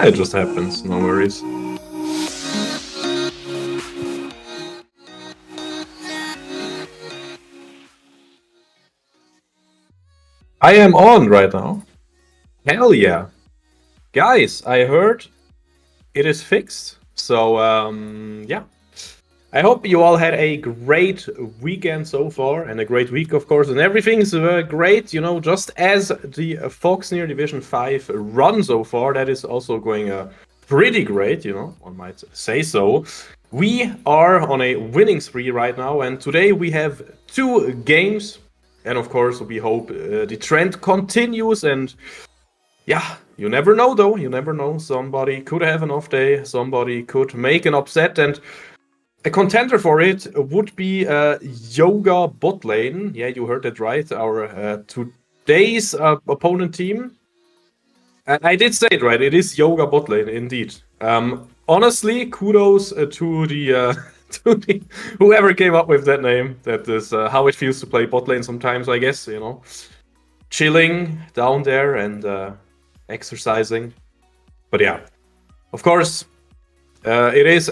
It just happens, no worries. I am on right now. Hell yeah. Guys, I heard it is fixed. So, yeah. I hope you all had a great weekend so far, and a great week, of course, and everything's great, you know, just as the Foxnyr Division 5 run so far, that is also going pretty great, you know, one might say so. We are on a winning spree right now, and today we have 2 games, and of course, we hope the trend continues, and yeah, you never know though, you never know. Somebody could have an off day, somebody could make an upset, and a contender for it would be Yoga Botlane. Yeah, you heard that right. Our today's opponent team. I did say it right. It is Yoga Botlane, indeed. Honestly, kudos to the to the whoever came up with that name. That is how it feels to play botlane sometimes, I guess. You know, chilling down there and exercising. But yeah, of course, it is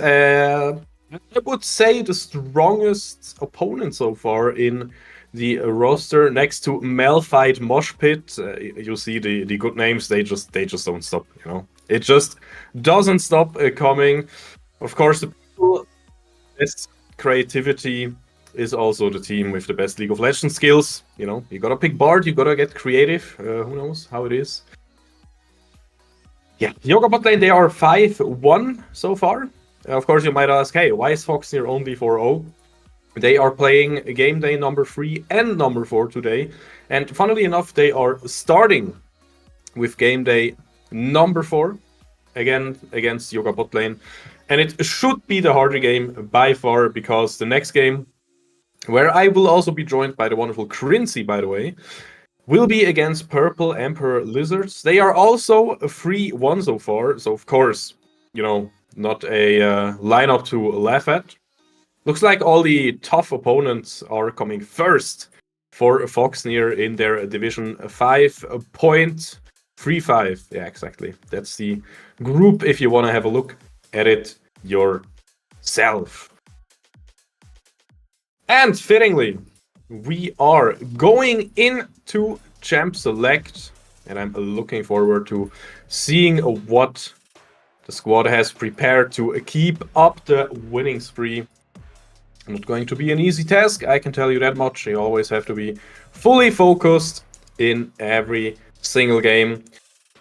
I would say the strongest opponent so far in the roster, next to Malphite Mosh Pit. You see the good names; they just don't stop. You know, it just doesn't stop coming. Of course, the best creativity is also the team with the best League of Legends skills. You know, you gotta pick Bard, you gotta get creative. Who knows how it is? Yeah, Yoga Botlane, they are 5-1 so far. Of course, you might ask, hey, why is Foxnyr only 4-0? They are playing game day number 3 and number 4 today. And funnily enough, they are starting with game day number 4, again, against Yoga Botlane. And it should be the harder game by far, because the next game, where I will also be joined by the wonderful Crincy, by the way, will be against Purple Emperor Lizards. They are also a 3-1 so far, so of course, you know, not a lineup to laugh at. Looks like all the tough opponents are coming first for Foxnyr in their Division 5.35. Yeah, exactly. That's the group if you want to have a look at it yourself. And fittingly, we are going into Champ Select, and I'm looking forward to seeing what the squad has prepared to keep up the winning spree. Not going to be an easy task, I can tell you that much. You always have to be fully focused in every single game.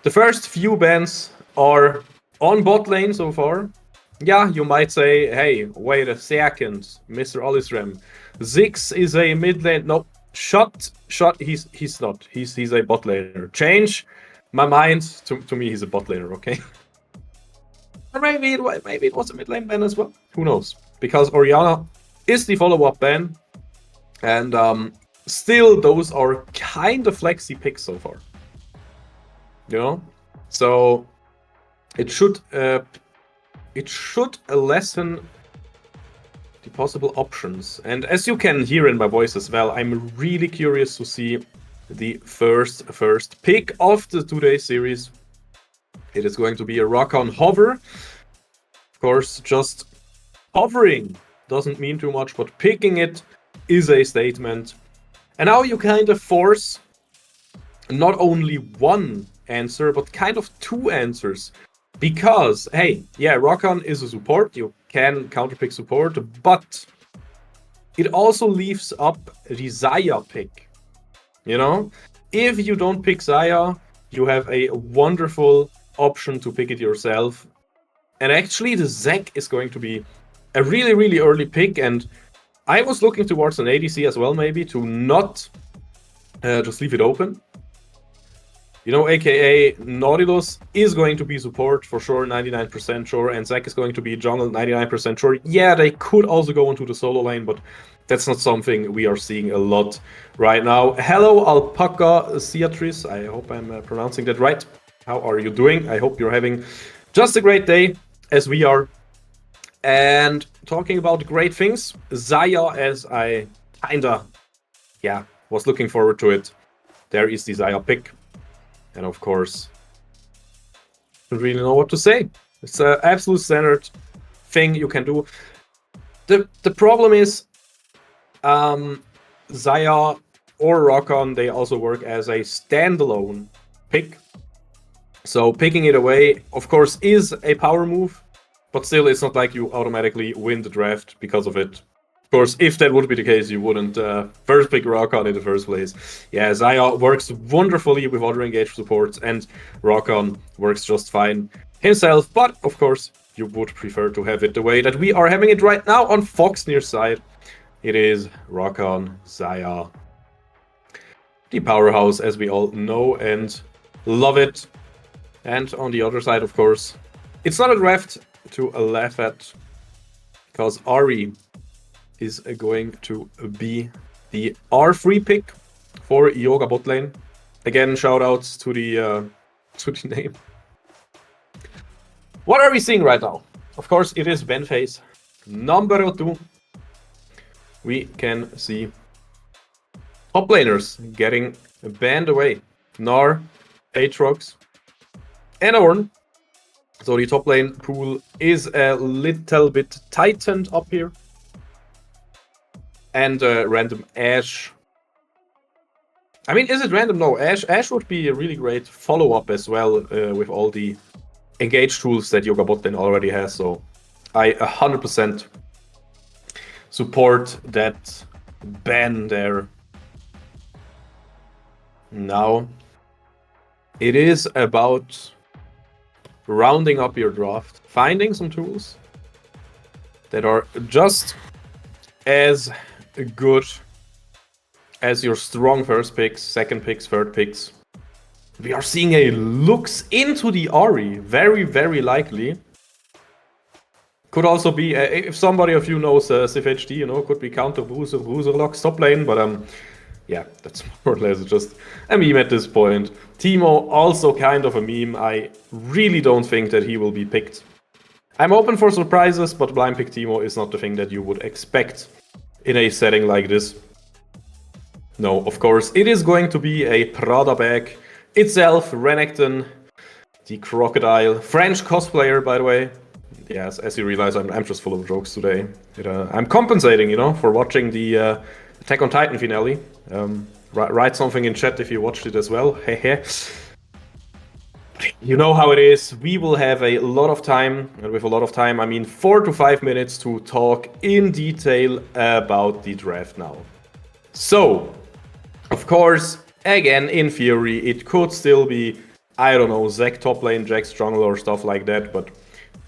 The first few bans are on bot lane so far. Yeah, you might say, hey, wait a second, Mr. Olisrem. Ziggs is a mid lane. No, shut. He's not. He's a bot laner. Change my mind. To me, he's a bot laner. Okay. Or maybe it was a mid lane ban as well. Who knows? Because Orianna is the follow-up ban, and still those are kind of flexy picks so far. You know, so it should lessen the possible options. And as you can hear in my voice as well, I'm really curious to see the first pick of the two-day series. It is going to be a Rock-on Hover. Of course, just hovering doesn't mean too much, but picking it is a statement. And now you kind of force not only one answer, but kind of 2 answers. Because, hey, yeah, Rock-on is a support, you can counterpick support, but it also leaves up the Xayah pick. You know? If you don't pick Xayah, you have a wonderful option to pick it yourself. And actually, the Zek is going to be a really, really early pick, and I was looking towards an ADC as well, maybe, to not just leave it open. You know, aka Nautilus is going to be support for sure, 99% sure, and Zek is going to be jungle, 99% sure. Yeah, they could also go into the solo lane, but that's not something we are seeing a lot right now. Hello, Alpaca Ciatris. I hope I'm pronouncing that right. How are you doing? I hope you're having just a great day, as we are. And talking about great things, Xayah, as I kinda, was looking forward to it. There is the Xayah pick. And of course, don't really know what to say. It's an absolute standard thing you can do. The problem is, Xayah or Rockon, they also work as a standalone pick. So picking it away, of course, is a power move, but still it's not like you automatically win the draft because of it. Of course, if that would be the case, you wouldn't first pick Rockon in the first place. Yeah, Xayah works wonderfully with other engaged supports, and Rockon works just fine himself, but of course, you would prefer to have it the way that we are having it right now on Foxnyr's side. It is Rockon, Xayah, the powerhouse, as we all know and love it. And on the other side, of course, it's not a draft to laugh at, because Ari is going to be the R3 pick for Yoga Botlane. Again, shoutouts to the name. What are we seeing right now? Of course, it is ban phase number 2. We can see top laners getting banned away. Gnar, Aatrox, and Ornn. So the top lane pool is a little bit tightened up here. And random Ashe. I mean, is it random? No, Ashe would be a really great follow-up as well with all the engage tools that Yoga Botlane already has. So I 100% support that ban there. Now, it is about rounding up your draft, finding some tools that are just as good as your strong first picks, second picks, third picks. We are seeing a looks into the Ahri, very, very likely. Could also be, if somebody of you knows SifHD, could be counter Bruiserlock's top lane, but yeah, that's more or less just a meme at this point. Teemo, also kind of a meme. I really don't think that he will be picked. I'm open for surprises, but blind pick Teemo is not the thing that you would expect in a setting like this. No, of course, it is going to be a Prada bag itself, Renekton, the crocodile, French cosplayer, by the way. Yes, as you realize, I'm just full of jokes today. I'm compensating, for watching the Attack on Titan finale. Write something in chat if you watched it as well. Hehe. You know how it is. We will have a lot of time, and with a lot of time, I mean 4 to 5 minutes to talk in detail about the draft now. So, of course, again, in theory, it could still be, I don't know, Zac top lane, Jax jungle or stuff like that, but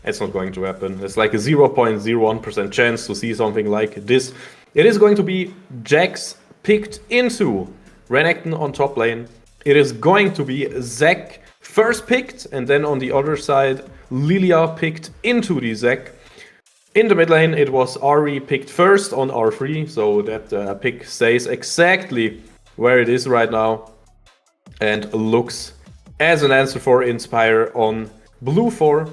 it's not going to happen. It's like a 0.01% chance to see something like this. It is going to be Jax picked into Renekton on top lane. It is going to be Zac first picked, and then on the other side, Lilia picked into the Zac. In the mid lane, it was Ahri picked first on R3, so that pick stays exactly where it is right now, and looks as an answer for Inspire on blue 4.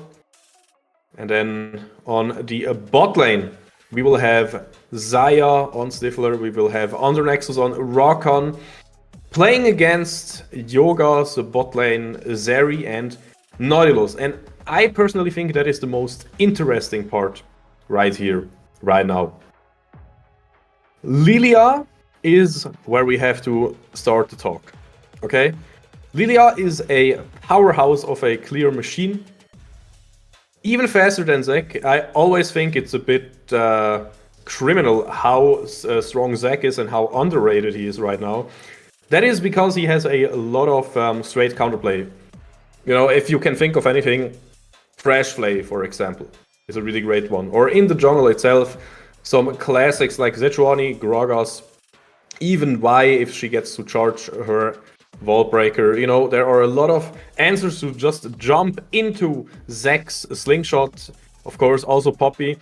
And then on the bot lane, we will have Xayah on Stifler, we will have Under Nexus on Rockon, playing against Yoga's bot lane, Zeri and Nautilus. And I personally think that is the most interesting part right here, right now. Lilia is where we have to start the talk, okay? Lilia is a powerhouse of a clear machine. Even faster than Zac. I always think it's a bit criminal how strong Zac is and how underrated he is right now. That is because he has a lot of straight counterplay. If you can think of anything, Trash Flay, for example, is a really great one. Or in the jungle itself, some classics like Sejuani, Gragas, even Vi if she gets to charge her Vault Breaker. There are a lot of answers to just jump into Zac's slingshot. Of course, also Poppy.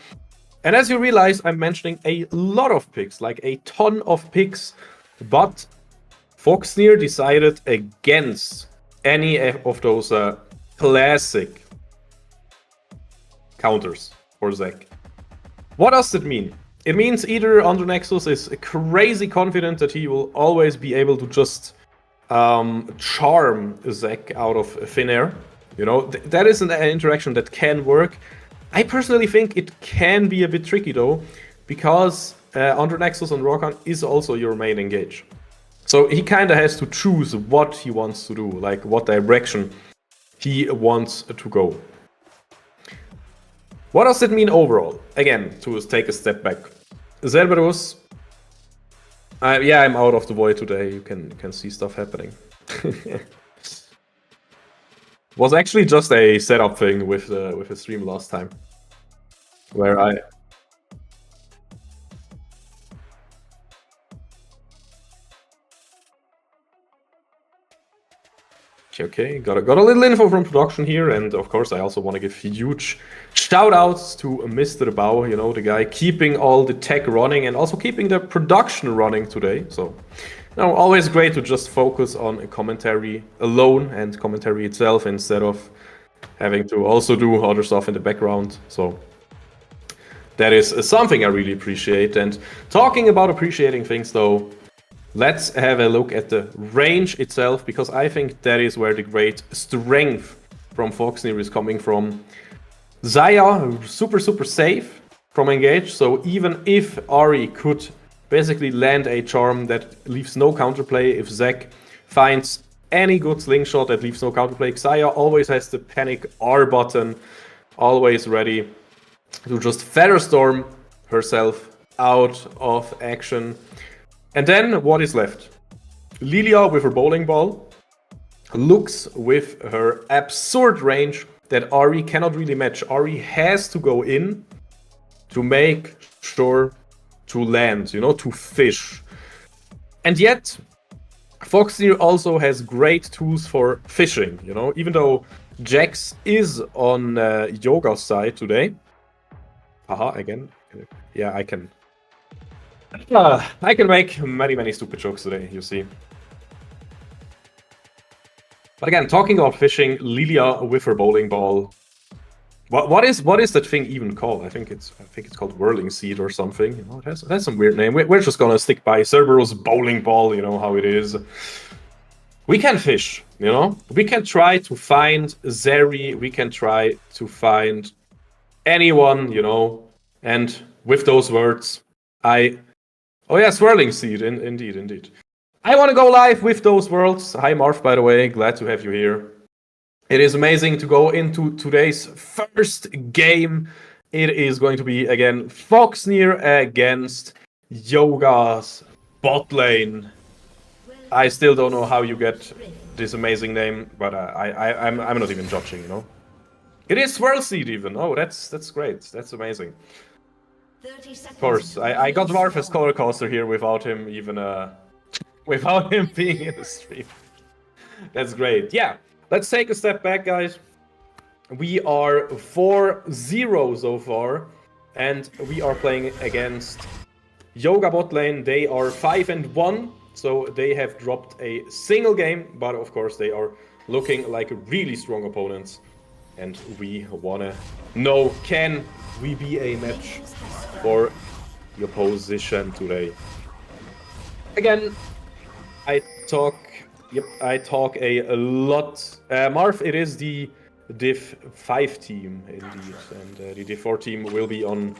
And as you realize, I'm mentioning a lot of picks, like a ton of picks. But Foxnyr decided against any of those classic counters for Zac. What does it mean? It means either Under Nexus is crazy confident that he will always be able to just charm Zac out of thin air, You know, that is an interaction that can work. I personally think it can be a bit tricky though, because Andre Nexus on Rokan is also your main engage. So he kind of has to choose what he wants to do, like what direction he wants to go. What does it mean overall? Again, to take a step back. Cerberus, yeah, I'm out of the void today. You can see stuff happening. Was actually just a setup thing with the stream last time, where I. Okay, got a little info from production here, and of course I also want to give huge shout-outs to Mr. Bao, you know, the guy keeping all the tech running and also keeping the production running today. So, you know, always great to just focus on a commentary alone and commentary itself instead of having to also do other stuff in the background. So that is something I really appreciate. And talking about appreciating things though, let's have a look at the range itself, because I think that is where the great strength from Foxnyr is coming from. Xayah, super safe from engage, so even if Ahri could basically land a charm that leaves no counterplay, if Zac finds any good slingshot that leaves no counterplay, Xayah always has the panic R button, always ready to just Featherstorm herself out of action. And then what is left? Lilia with her bowling ball, Lux with her absurd range that Ahri cannot really match. Ahri has to go in to make sure to land, you know, to fish. And yet, Foxnyr also has great tools for fishing, you know, even though Jax is on Yoga's side today. Haha, again. Yeah, I can make many stupid jokes today, you see. But again, talking about fishing, Lilia with her bowling ball. What is that thing even called? I think it's called whirling seed or something. You know, it has some weird name. We're just gonna stick by Cerberus bowling ball. You know how it is. We can fish. You know, we can try to find Zeri. We can try to find anyone. You know, and with those words, oh yeah, swirling seed. Indeed. I want to go live with those worlds. Hi Marv, by the way, glad to have you here. It is amazing to go into today's first game. It is going to be, again, Foxnyr against Yoga's Botlane. I still don't know how you get this amazing name, but I'm not even judging, you know. It is Swirl Seed even. Oh, that's great. That's amazing. Of course, I got Marv as color caster here without him even without him being in the stream. That's great. Yeah. Let's take a step back, guys. We are 4-0 so far, and we are playing against Yoga Botlane. They are 5-1, so they have dropped a single game, but of course they are looking like really strong opponents. And we wanna know, can we be a match for the opposition today? Again, I talk a lot. Marv, it is the Div 5 team, indeed. And the Div 4 team will be on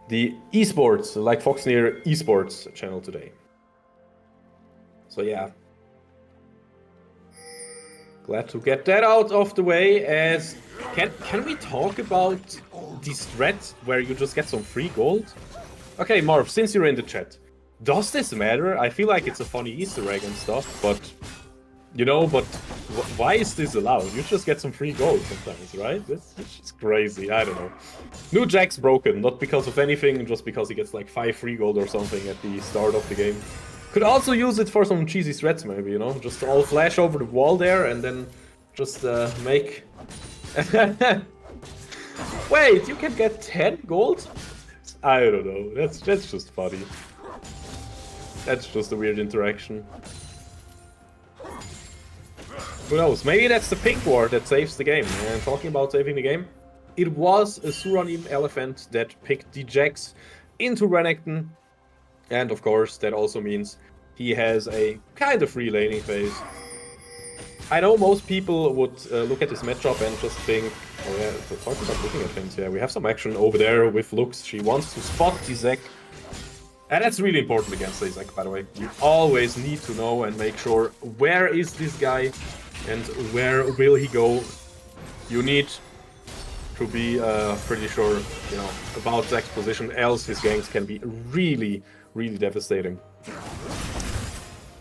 the Esports, like Foxnyr Esports channel today. So yeah. Glad to get that out of the way. As can we talk about these threats where you just get some free gold? Okay, Marv, since you're in the chat, does this matter? I feel like it's a funny Easter egg and stuff, but you know, why is this allowed? You just get some free gold sometimes, right? It's just crazy. I don't know. New Jack's broken, not because of anything, just because he gets like 5 free gold or something at the start of the game. Could also use it for some cheesy threats, maybe, you know? Just all flash over the wall there and then just make... Wait, you can get 10 gold? I don't know. That's just funny. That's just a weird interaction. Who knows? Maybe that's the pink ward that saves the game. And talking about saving the game, it was a Suranim Elephant that picked the Jax into Renekton. And of course, that also means he has a kind of free laning phase. I know most people would look at this matchup and just think, oh yeah, talking about looking at things, yeah, we have some action over there with Lux. She wants to spot the Zek. And that's really important against the Zek, by the way. You always need to know and make sure where is this guy and where will he go. You need to be pretty sure, you know, about Zek's position, else his ganks can be really, really devastating.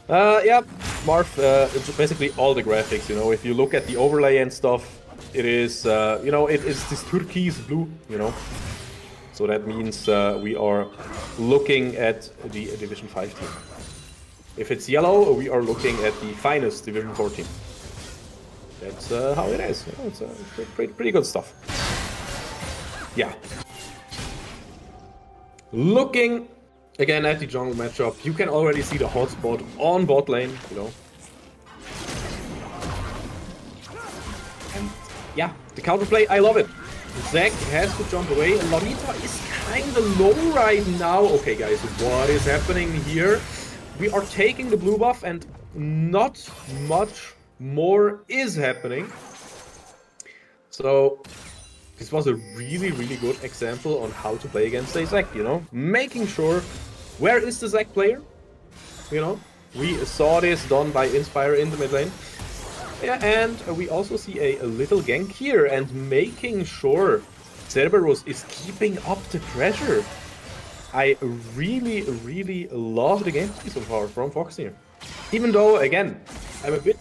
Yeah, Marv, it's basically all the graphics, you know, if you look at the overlay and stuff, it is, you know, it is this turquoise blue, you know. So that means we are looking at the Division 5 team. If it's yellow, we are looking at the finest Division 4 team. That's how it is. You know, it's pretty good stuff. Yeah. Looking again at the jungle matchup, you can already see the hotspot on bot lane, you know. And yeah, the counterplay, I love it. Zek has to jump away, and Lolita is kinda low right now. Okay guys, what is happening here? We are taking the blue buff and not much more is happening. So this was a really, really good example on how to play against a Zek, you know? Making sure, where is the Zek player? You know, we saw this done by Inspire in the mid lane. Yeah, and we also see a little gank here, and making sure Cerberus is keeping up the pressure. I really, really love the gameplay so far from Foxnyr. Even though, again, I'm a bit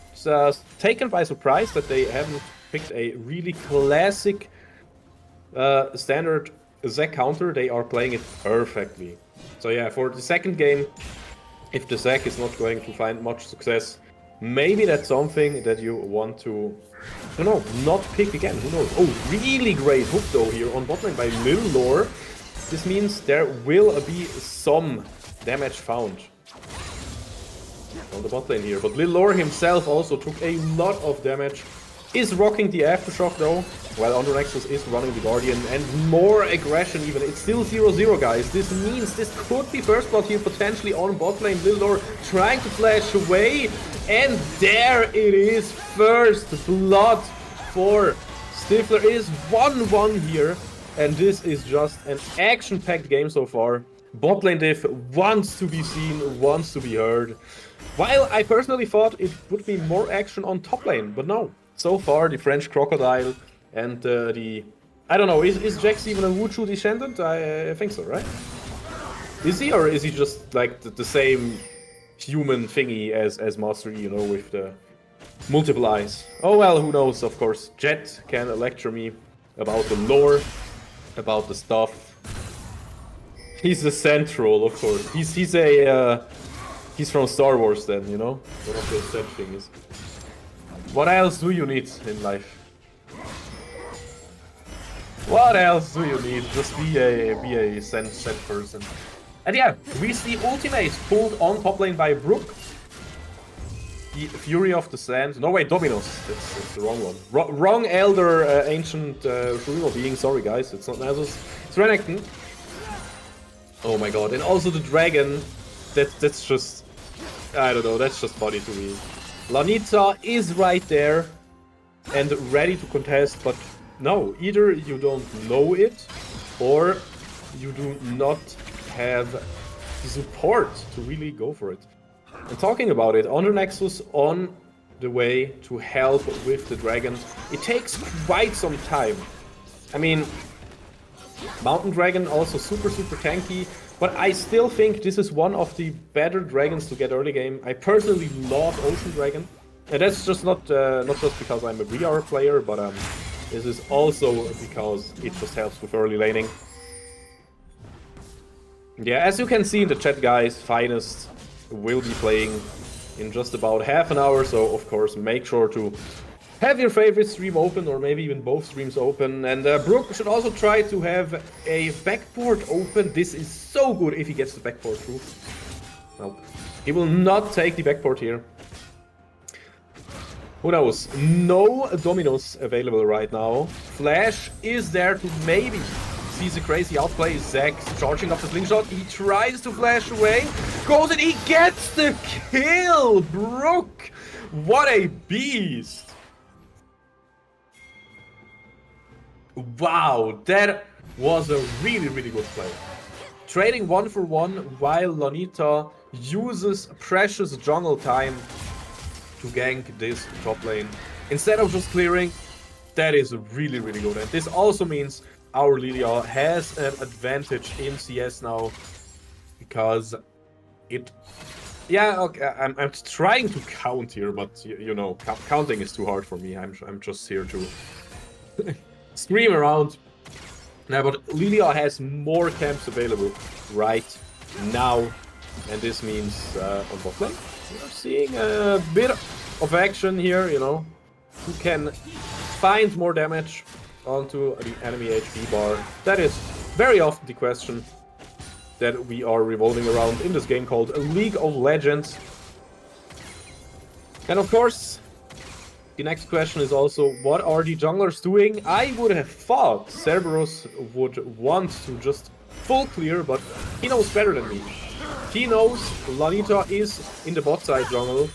taken by surprise that they haven't picked a really classic standard Zek counter. They are playing it perfectly. So yeah, for the second game, if the Zek is not going to find much success, maybe that's something that you want to, I don't know, not pick again. Who knows? Oh, really great hook though here on botlane by Lillor. This means there will be some damage found on the bot lane here. But Lillor himself also took a lot of damage. Is rocking the Aftershock though, while Under Nexus is running the Guardian, and more aggression even. It's still 0-0, guys. This means this could be first blood here potentially on bot lane. Lillor trying to flash away, and there it is. First blood for Stifler. It is 1-1 here, and this is just an action-packed game so far. Bot lane diff wants to be seen, wants to be heard. While I personally thought it would be more action on top lane, but no. So far, the French Crocodile and the... I don't know, is Jax even a Wuchu descendant? I think so, right? Is he, or is he just like the same human thingy as Master E, you know, with the multiple eyes? Oh well, who knows, of course. Jet can lecture me about the lore, about the stuff. He's a Central, of course. He's from Star Wars then, you know? One of those such things. What else do you need in life? What else do you need? Just be a sent person. And yeah, we see ultimates pulled on top lane by Brook. The Fury of the Sand. No, wait, Dominos. That's the wrong one. Wrong Elder Ancient Shroomer being. Sorry, guys. It's not Nasus. It's Renekton. Oh my god. And also the Dragon. That's just... I don't know. That's just funny to me. Lanita is right there and ready to contest, but no, either you don't know it or you do not have the support to really go for it. And talking about it, Under Nexus on the way to help with the Dragon. It takes quite some time. I mean, Mountain Dragon also super tanky. But I still think this is one of the better dragons to get early game. I personally love Ocean Dragon. And that's just not just because I'm a BR player, but this is also because it just helps with early laning. Yeah, as you can see in the chat, guys, Finest will be playing in just about half an hour. So, of course, make sure to have your favorite stream open, or maybe even both streams open. And Brook should also try to have a backboard open. This is so good if he gets the backboard through. Nope. He will not take the backboard here. Who knows? No Dominos available right now. Flash is there to maybe see the crazy outplay. Zek charging up the slingshot. He tries to flash away. Goes and he gets the kill! Brook What a beast! Wow, that was a really, really good play. Trading 1-for-1 while Lonita uses precious jungle time to gank this top lane. Instead of just clearing, that is really, really good. And this also means our Lilia has an advantage in CS now, because it... Yeah, okay, I'm trying to count here, but you know, counting is too hard for me. I'm just here to scream around. Now, but Lilia has more camps available right now, and this means on Botlane we're seeing a bit of action here, you know, who can find more damage onto the enemy HP bar. That is very often the question that we are revolving around in this game called League of Legends. And of course, the next question is also, what are the junglers doing? I would have thought Cerberus would want to just full clear, but he knows better than me. He knows Lonita is in the bot side jungle,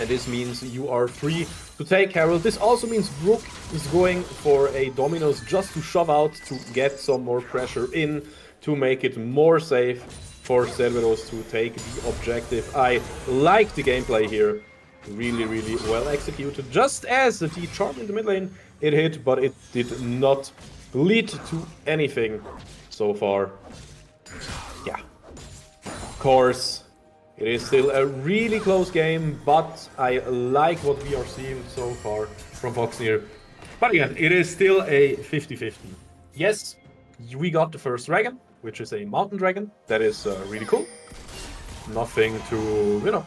and this means you are free to take Herald. This also means Brook is going for a Dominus just to shove out, to get some more pressure in, to make it more safe for Cerberus to take the objective. I like the gameplay here. Really, really well executed. Just as the charm in the mid lane, it hit, but it did not lead to anything so far. Yeah. Of course, it is still a really close game, but I like what we are seeing so far from Foxnyr. But again, it is still a 50-50. Yes, we got the first dragon, which is a mountain dragon. That is really cool. Nothing to, you know,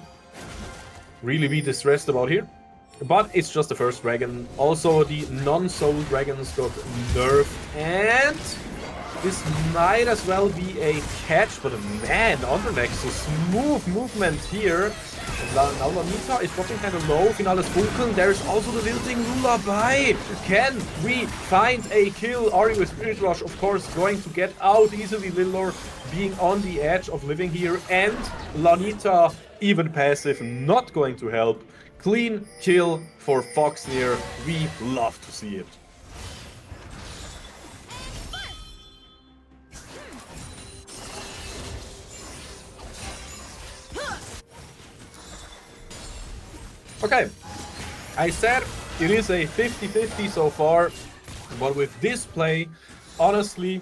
really be distressed about here. But it's just the first dragon. Also, the non-soul dragons got nerfed, and this might as well be a catch. But man, Undernexus, smooth movement here. Now Lonita is dropping kind of low. Finales Funkeln. There's also the Lilting Lullaby. Can we find a kill? Ari with Spirit Rush, of course, going to get out easily. Lillor being on the edge of living here. And Lonita, even passive, not going to help. Clean kill for Foxnyr. We love to see it. Okay, I said it is a 50-50 so far, but with this play, honestly,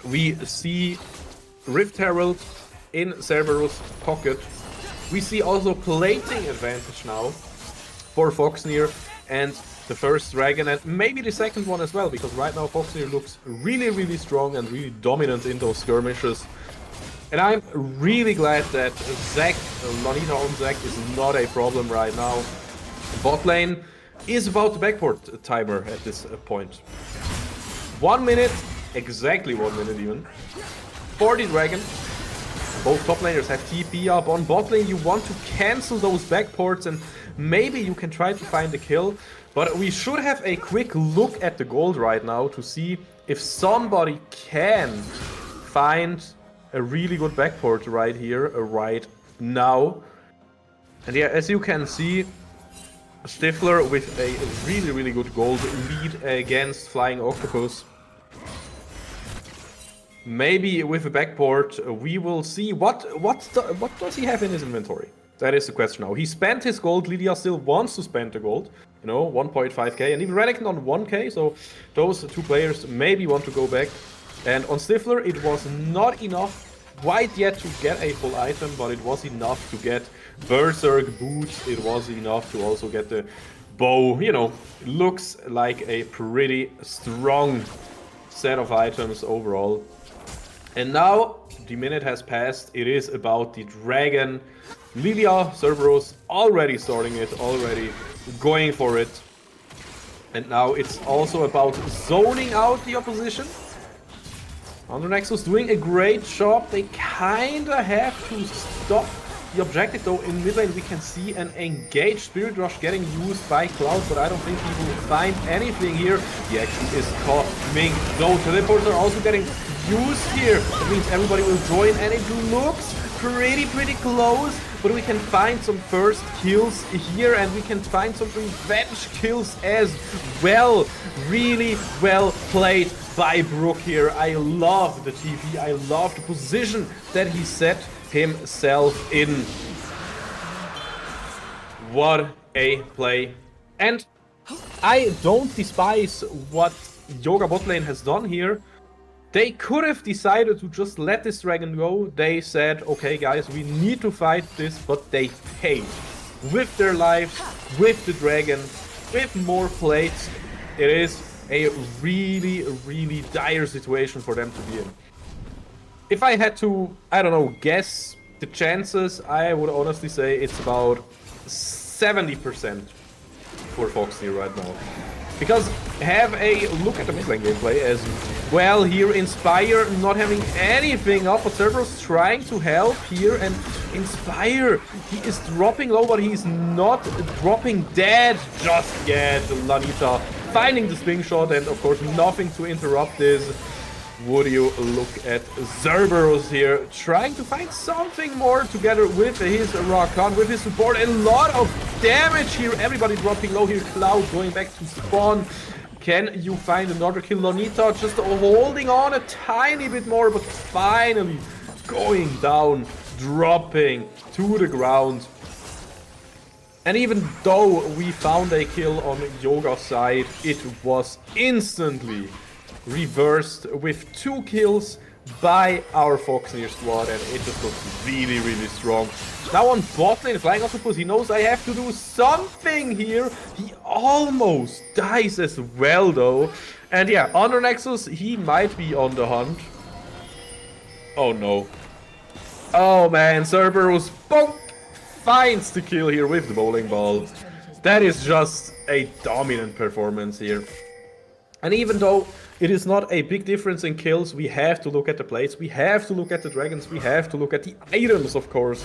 we see Rift Herald in Cerberus' pocket. We see also plating advantage now for Foxnyr and the first dragon, and maybe the second one as well, because right now Foxnyr looks really, really strong and really dominant in those skirmishes. And I'm really glad that Zac, Lonita on Zac, is not a problem right now. Botlane is about the backport timer at this point. 1 minute, exactly 1 minute even, for the dragon. Both top laners have TP up. On bot lane, you want to cancel those backports, and maybe you can try to find a kill. But we should have a quick look at the gold right now to see if somebody can find a really good backport right here, right now. And yeah, as you can see, Stifler with a really, really good gold lead against Flying Octopus. Maybe with a backport, we will see what does he have in his inventory? That is the question now. He spent his gold. Lilia still wants to spend the gold. You know, 1.5k, and even Renekton on 1k. So those two players maybe want to go back. And on Stifler, it was not enough quite yet to get a full item, but it was enough to get Berserk boots. It was enough to also get the bow. You know, it looks like a pretty strong set of items overall. And now the minute has passed. It is about the dragon. Lilia, Cerberus already starting it, already going for it. And now it's also about zoning out the opposition. Undernexus doing a great job. They kinda have to stop the objective though. In mid lane we can see an engaged Spirit Rush getting used by Cloud, but I don't think he will find anything here. The action is coming though. Teleports are also getting used here. That means everybody will join, and it looks pretty close, but we can find some first kills here, and we can find some revenge kills as well. Really well played by Brook here. I love the TV, I love the position that he set himself in. What a play. And I don't despise what Yoga Botlane has done here. They could have decided to just let this dragon go. They said, okay guys, we need to fight this, but they paid with their lives, with the dragon, with more plates. It is a really dire situation for them to be in. If I had to, I don't know, guess the chances, I would honestly say it's about 70% for Foxnyr right now. Because have a look at the mid lane gameplay as well here. Inspire not having anything up, but Cerberus trying to help here, and Inspire, he is dropping low, but he's not dropping dead just yet. Lanita finding the swing shot, and of course nothing to interrupt this. Would you look at Cerberus here, trying to find something more together with his Rakan, with his support, and a lot of damage here. Everybody dropping low here. Cloud going back to spawn. Can you find another kill? Lonita just holding on a tiny bit more, but finally going down, dropping to the ground. And even though we found a kill on Yoga's side, it was instantly reversed with 2 kills by our Foxnyr squad, and it just looks really strong. Now on bot lane, Flying Octopus, he knows I have to do something here. He almost dies as well though. And yeah, under Nexus, he might be on the hunt. Oh no. Oh man, Cerberus bonk, finds the kill here with the bowling ball. That is just a dominant performance here. And even though it is not a big difference in kills, we have to look at the plates, we have to look at the dragons, we have to look at the items, of course,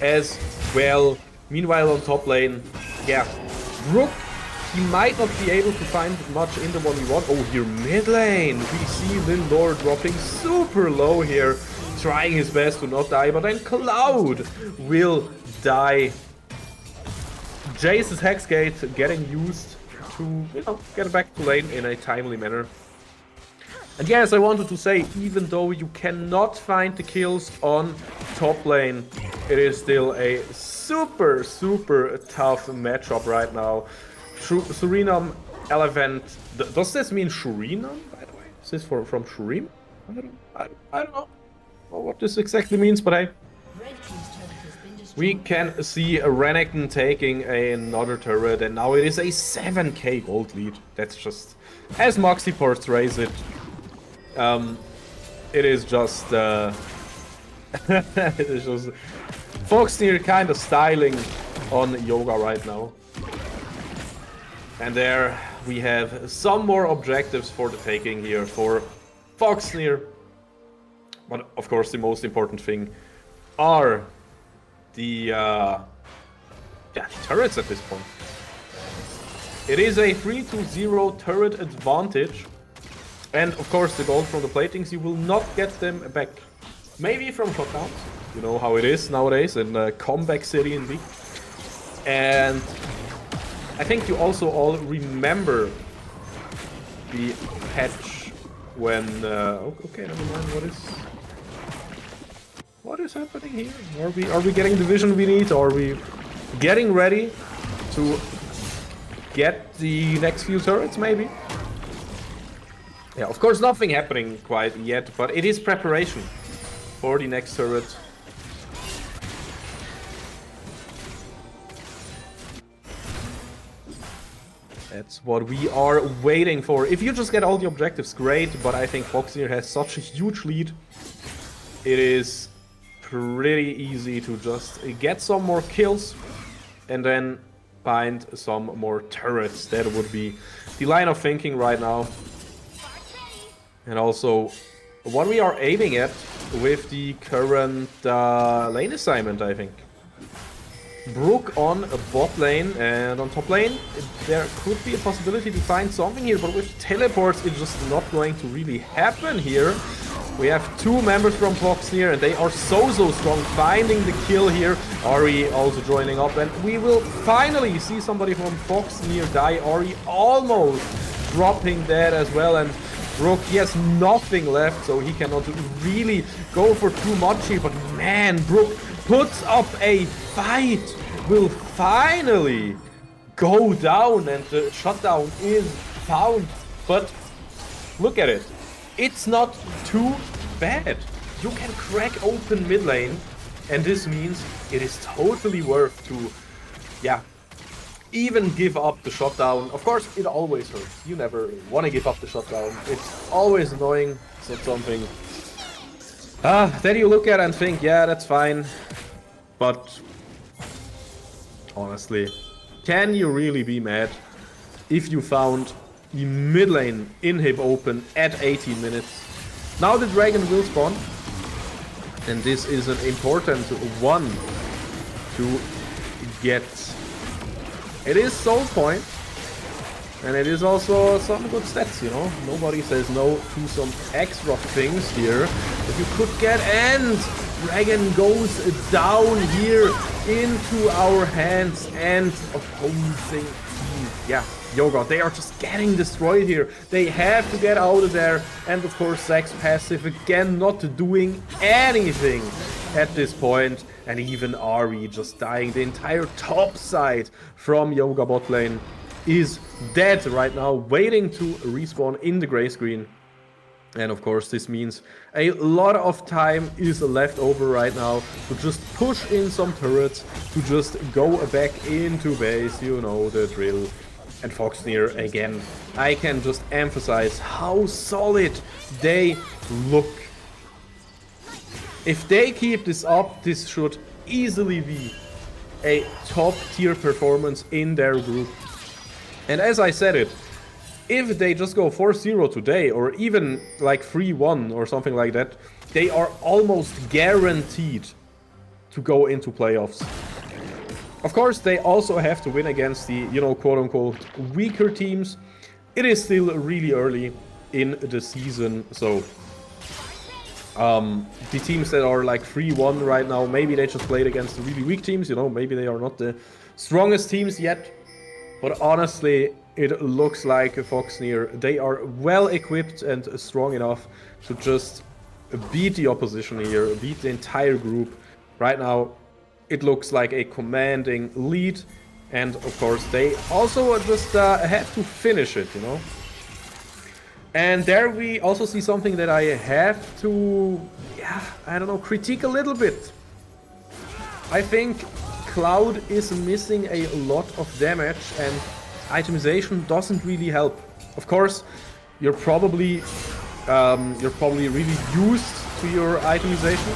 as well. Meanwhile, on top lane, yeah, Brook, he might not be able to find much in the 1v1. Oh, here mid lane, we see Lindor dropping super low here, trying his best to not die, but then Cloud will die. Jace's Hexgate getting used to, you know, get back to lane in a timely manner. And yes, I wanted to say, even though you cannot find the kills on top lane, it is still a super tough matchup right now. Suriname Elephant. Does this mean Suriname, by the way? Is this from Shurim? I don't know what this exactly means, but we can see Renekton taking another turret, and now it is a 7k gold lead. That's just, as Moxie portrays it, it is just it is just Foxnyr kind of styling on Yoga right now. And there we have some more objectives for the taking here for Foxnyr. But of course the most important thing are the turrets at this point. It is a 3-0 turret advantage. And of course the gold from the platings, you will not get them back. Maybe from shutdowns, you know how it is nowadays in Comeback City indeed. And I think you also all remember the patch when okay, never mind, what is happening here? Are we getting the vision we need? Are we getting ready to get the next few turrets maybe? Yeah, of course nothing happening quite yet, but it is preparation for the next turret. That's what we are waiting for. If you just get all the objectives, great, but I think Foxnyr has such a huge lead. It is pretty easy to just get some more kills and then find some more turrets. That would be the line of thinking right now. And also what we are aiming at with the current lane assignment, I think. Brook on a bot lane, and on top lane there could be a possibility to find something here, but with teleports it's just not going to really happen here. We have 2 members from Foxnyr, and they are so strong, finding the kill here. Ari also joining up, and we will finally see somebody from Foxnyr die. Ari almost dropping that as well, and Brook, he has nothing left, so he cannot really go for too much here. But man, Brook puts up a fight, will finally go down, and the shutdown is found. But look at it. It's not too bad. You can crack open mid lane, and this means it is totally worth to, yeah, even give up the shutdown. Of course, it always hurts. You never want to give up the shutdown. It's always annoying. It's not something that you look at and think, yeah, that's fine. But honestly, can you really be mad if you found the mid lane inhib open at 18 minutes? Now the dragon will spawn, and this is an important one to get. It is soul point, and it is also some good stats, you know. Nobody says no to some extra things here that you could get, and dragon goes down here into our hands, and opposing team, yeah, Yoga, they are just getting destroyed here. They have to get out of there, and of course Zack's passive again not doing anything at this point, and even Ari just dying. The entire top side from Yoga bot lane is dead right now, waiting to respawn in the gray screen. And of course this means a lot of time is left over right now to just push in some turrets, to just go back into base, you know the drill. And Foxnyr again, I can just emphasize how solid they look. If they keep this up, this should easily be a top tier performance in their group. And as I said it, if they just go 4-0 today, or even like 3-1 or something like that, they are almost guaranteed to go into playoffs. Of course, they also have to win against the, you know, quote-unquote weaker teams. It is still really early in the season, so the teams that are like 3-1 right now, maybe they just played against the really weak teams, you know, maybe they are not the strongest teams yet. But honestly, it looks like Foxnyr, they are well equipped and strong enough to just beat the opposition here, beat the entire group. Right now, it looks like a commanding lead, and of course they also just have to finish it, you know. And there we also see something that I have to, yeah, I don't know, critique a little bit. I think Cloud is missing a lot of damage, and itemization doesn't really help. Of course, you're probably really used to your itemization.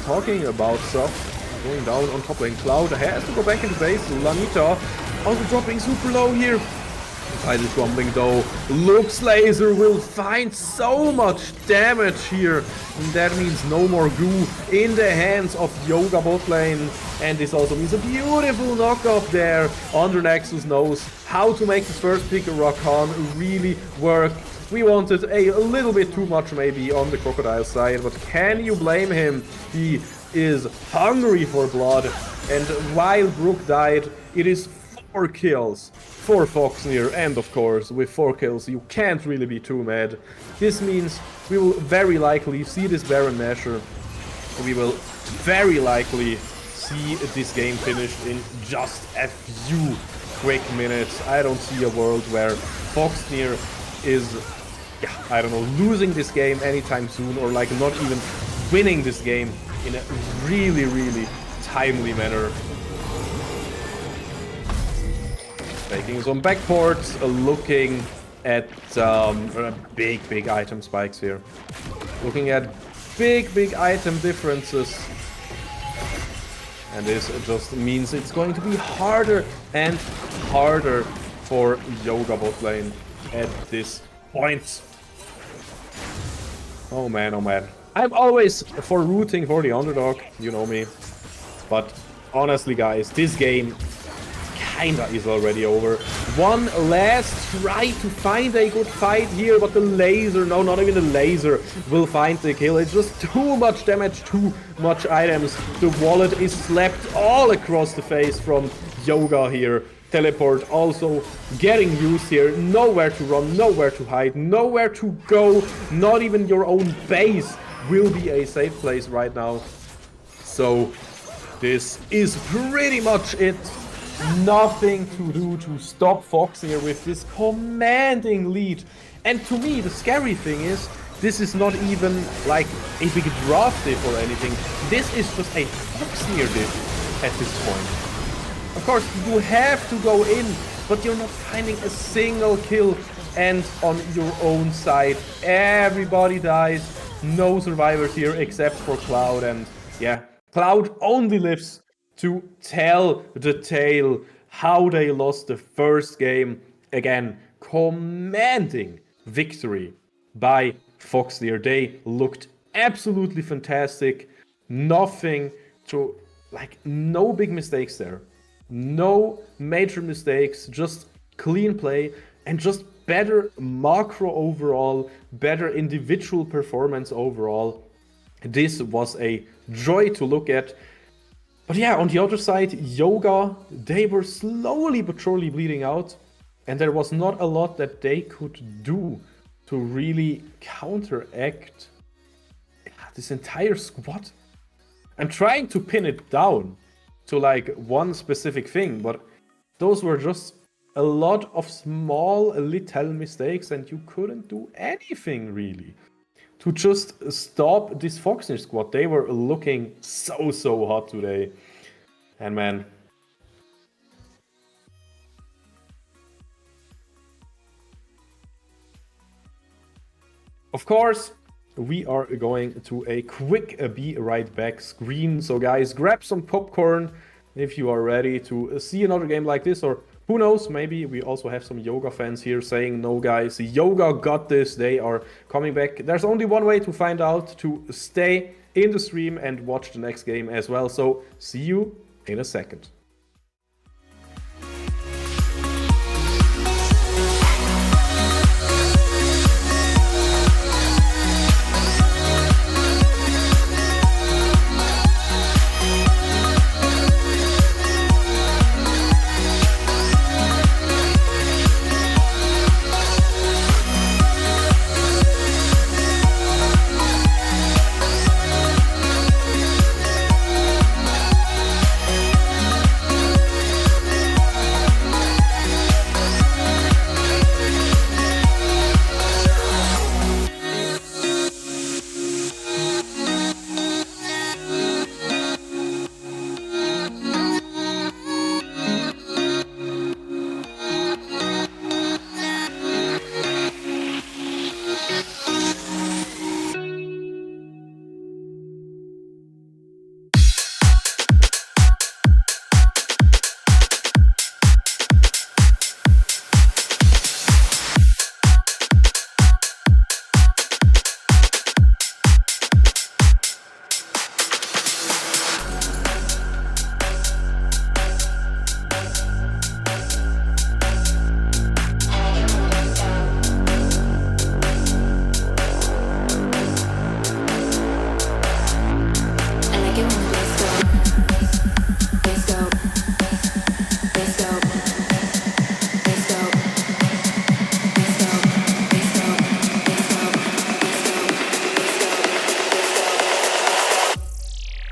Talking about stuff. Going down on top lane, Cloud has to go back into base. Lanita also dropping super low here. Tide is rumbling though. Lux Laser will find so much damage here. And that means no more goo in the hands of Yoga bot lane. And this also means a beautiful knockoff there. Under Nexus knows how to make this first pick Rakan really work. We wanted a little bit too much maybe on the Crocodile side, but can you blame him? He is hungry for blood, and while Brook died, it is 4 kills for Foxnyr, and of course, with 4 kills, you can't really be too mad. This means we will very likely see this Baron Nashor. We will very likely see this game finished in just a few quick minutes. I don't see a world where Foxnyr is, yeah, I don't know, losing this game anytime soon, or like not even winning this game in a really, really timely manner. Making some backports, looking at big item spikes here. Looking at big item differences. And this just means it's going to be harder and harder for Yoga bot lane at this point. Oh man, oh man. I'm always for rooting for the underdog, you know me. But honestly guys, this game kinda is already over. One last try to find a good fight here, but the laser, no, not even the laser, will find the kill. It's just too much damage, too much items. The wallet is slapped all across the face from Yoga here. Teleport also getting used here. Nowhere to run, nowhere to hide, nowhere to go. Not even your own base will be a safe place right now. So this is pretty much it. Nothing to do to stop Foxnyr with this commanding lead. And to me, the scary thing is, this is not even like a big draft diff or anything. This is just a Foxnyr diff at this point. Of course, you have to go in, but you're not finding a single kill. And on your own side, everybody dies. No survivors here except for Cloud. And yeah, Cloud only lives to tell the tale how they lost the first game. Again, commanding victory by Foxnyr. They looked absolutely fantastic. Nothing to, like, no big mistakes there. No major mistakes, just clean play and just better macro overall, better individual performance overall. This was a joy to look at. But yeah, on the other side, Yoga, they were slowly but surely bleeding out, and there was not a lot that they could do to really counteract this entire squad. I'm trying to pin it down to like one specific thing, but those were just a lot of small little mistakes, and you couldn't do anything really to just stop this Foxnyr squad. They were looking so hot today. And man, of course, we are going to a quick be right back screen. So guys, grab some popcorn if you are ready to see another game like this, or who knows, maybe we also have some Yoga fans here saying, no guys, Yoga got this, they are coming back. There's only one way to find out, to stay in the stream and watch the next game as well. So see you in a second.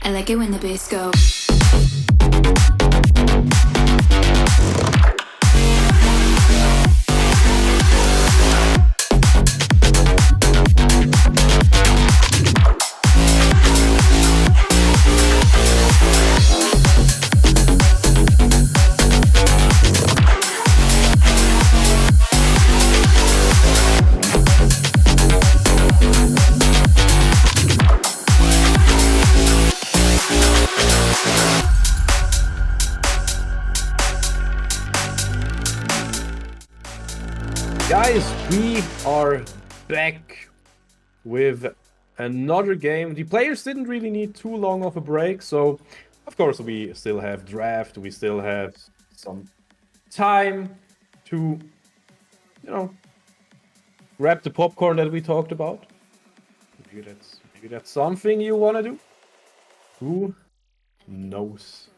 I like it when the bass go. Guys, we are back with another game. The players didn't really need too long of a break, so of course we still have draft, we still have some time to, you know, grab the popcorn that we talked about. Maybe that's something you want to do. Who knows?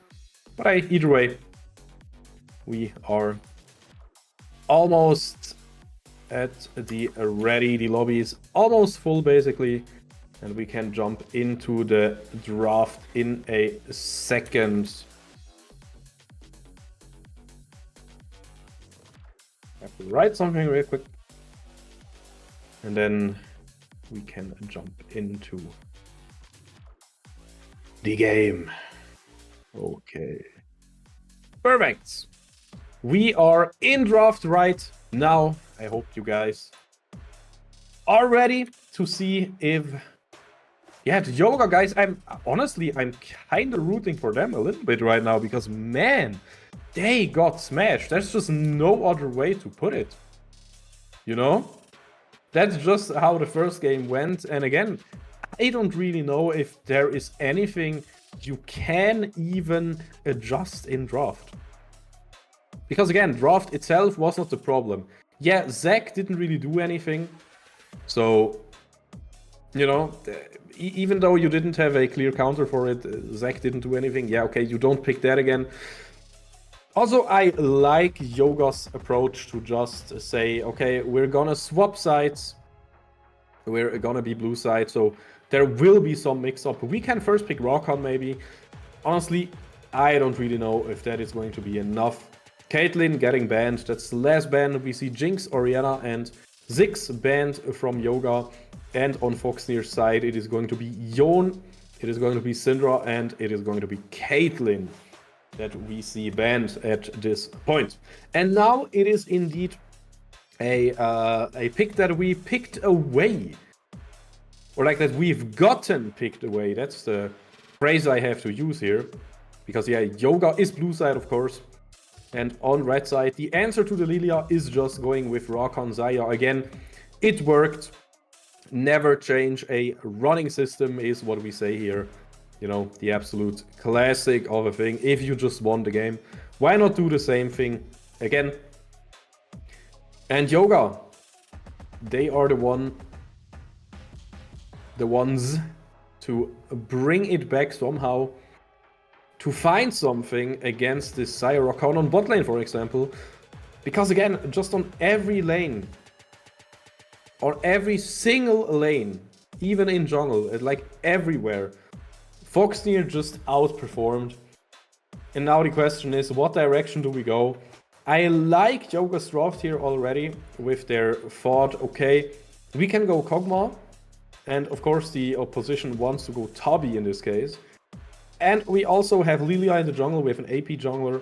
But either way, we are almost at the ready. The lobby is almost full, basically. And we can jump into the draft in a second. I have to write something real quick. And then we can jump into the game. Okay. Perfect. We are in draft right now. I hope you guys are ready to see if... Yeah, the Yoga guys, I'm kind of rooting for them a little bit right now because, man, they got smashed. There's just no other way to put it. You know? That's just how the first game went. And again, I don't really know if there is anything you can even adjust in draft. Because again, draft itself was not the problem. Yeah, Zach didn't really do anything. So, you know, even though you didn't have a clear counter for it, Zach didn't do anything. Yeah, okay, you don't pick that again. Also, I like Yoga's approach to just say, okay, we're gonna swap sides. We're gonna be blue side, so there will be some mix-up. We can first pick Rockon, maybe. Honestly, I don't really know if that is going to be enough. Caitlyn getting banned, that's the last ban. We see Jinx, Orianna, and Ziggs banned from Yoga. And on Foxnyr's side, it is going to be Yon, it is going to be Syndra, and it is going to be Caitlyn that we see banned at this point. And now it is indeed a pick that we picked away. Or like that we've gotten picked away. That's the phrase I have to use here. Because yeah, Yoga is blue side, of course. And on red side, the answer to the Lilia is just going with Rakan Xayah. Again, it worked. Never change a running system is what we say here. You know, the absolute classic of a thing. If you just won the game, why not do the same thing again? And Yoga, they are the ones to bring it back somehow, to find something against this Xayah Rakan on Botlane, for example. Because again, just on every lane, on every single lane, even in jungle, like everywhere, Foxnyr just outperformed. And now the question is, what direction do we go? I like Yoga's draft here already with their thought, okay, we can go Kog'Maw. And of course the opposition wants to go Tabi in this case. And we also have Lilia in the jungle with an AP jungler.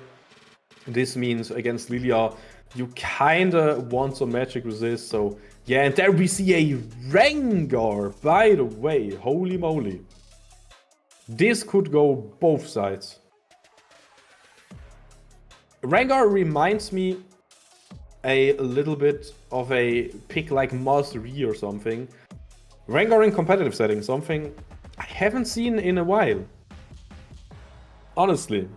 This means against Lilia, you kinda want some magic resist, so yeah, and there we see a Rengar, by the way, holy moly. This could go both sides. Rengar reminds me a little bit of a pick like Master Yi or something. Rengar in competitive settings, something I haven't seen in a while. Honestly.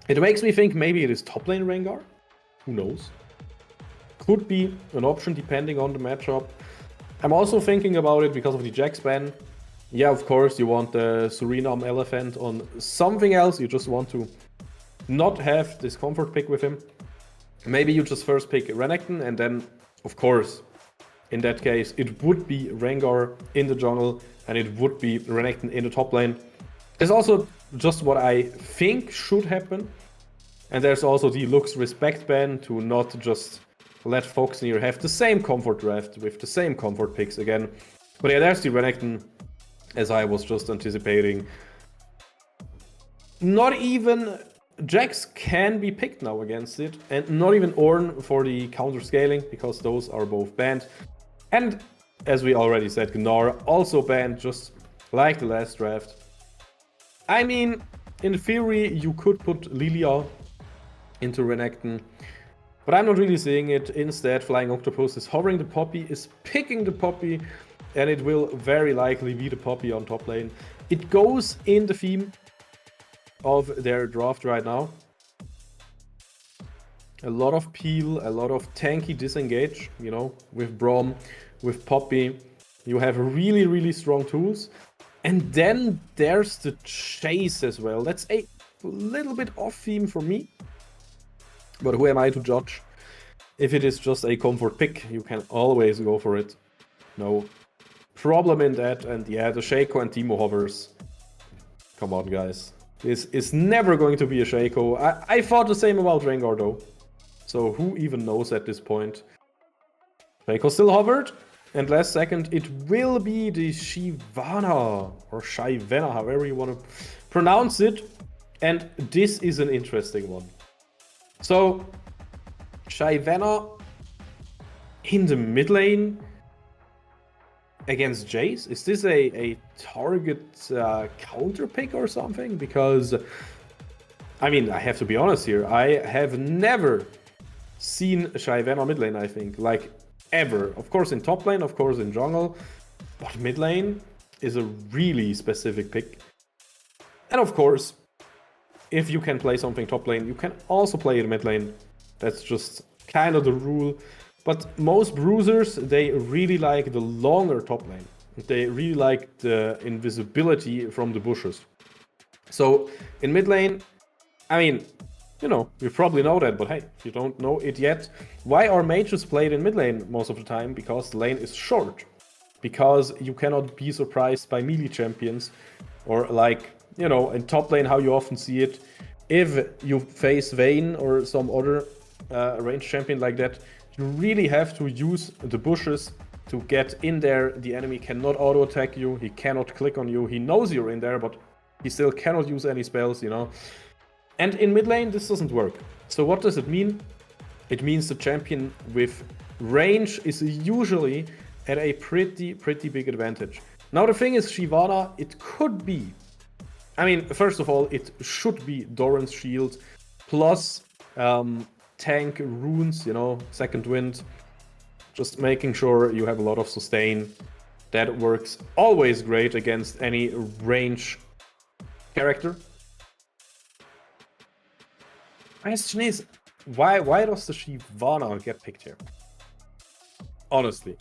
It makes me think maybe it is top lane Rengar. Who knows? Could be an option depending on the matchup. I'm also thinking about it because of the Jax ban. Yeah, of course, you want the Suriname Elephant on something else. You just want to not have this comfort pick with him. Maybe you just first pick Renekton, and then, of course, in that case, it would be Rengar in the jungle, and it would be Renekton in the top lane. It's also just what I think should happen. And there's also the Lux Respect ban to not just let Foxnyr have the same comfort draft with the same comfort picks again. But yeah, there's the Renekton, as I was just anticipating. Not even Jax can be picked now against it, and not even Ornn for the counter scaling, because those are both banned. And as we already said, Gnar also banned, just like the last draft. I mean, in theory, you could put Lilia into Renekton, but I'm not really seeing it. Instead, Flying Octopus is hovering the Poppy, is picking the Poppy, and it will very likely be the Poppy on top lane. It goes in the theme of their draft right now. A lot of peel, a lot of tanky disengage, you know, with Brom, with Poppy. You have really, really strong tools. And then there's the chase as well. That's a little bit off theme for me. But who am I to judge? If it is just a comfort pick, you can always go for it. No problem in that. And yeah, the Shaco and Teemo hovers. Come on, guys. This is never going to be a Shaco. I thought the same about Rengar, though. So who even knows at this point? Shaco still hovered. And last second, it will be the Shyvana. Or Shyvana, however you want to pronounce it. And this is an interesting one. So, Shyvana in the mid lane against Jace? Is this a target counter pick or something? Because, I mean, I have to be honest here. I have never seen Shyvana mid lane, I think. Like, ever. Of course in top lane, of course in jungle. But mid lane is a really specific pick. And of course, if you can play something top lane, you can also play it mid lane. That's just kind of the rule. But most bruisers, they really like the longer top lane. They really like the invisibility from the bushes. So in mid lane, I mean, you know, you probably know that, but hey, if you don't know it yet, why are mages played in mid lane most of the time? Because the lane is short. Because you cannot be surprised by melee champions. Or like, you know, in top lane, how you often see it. If you face Vayne or some other ranged champion like that, you really have to use the bushes to get in there. The enemy cannot auto-attack you, he cannot click on you, he knows you're in there, but he still cannot use any spells, you know. And in mid lane, this doesn't work. So what does it mean? It means the champion with range is usually at a pretty big advantage. Now the thing is, Shyvana, it could be, I mean, first of all, it should be Doran's shield plus tank runes, you know, second wind. Just making sure you have a lot of sustain. That works always great against any range character. Question is, why does the Shyvana get picked here? Honestly,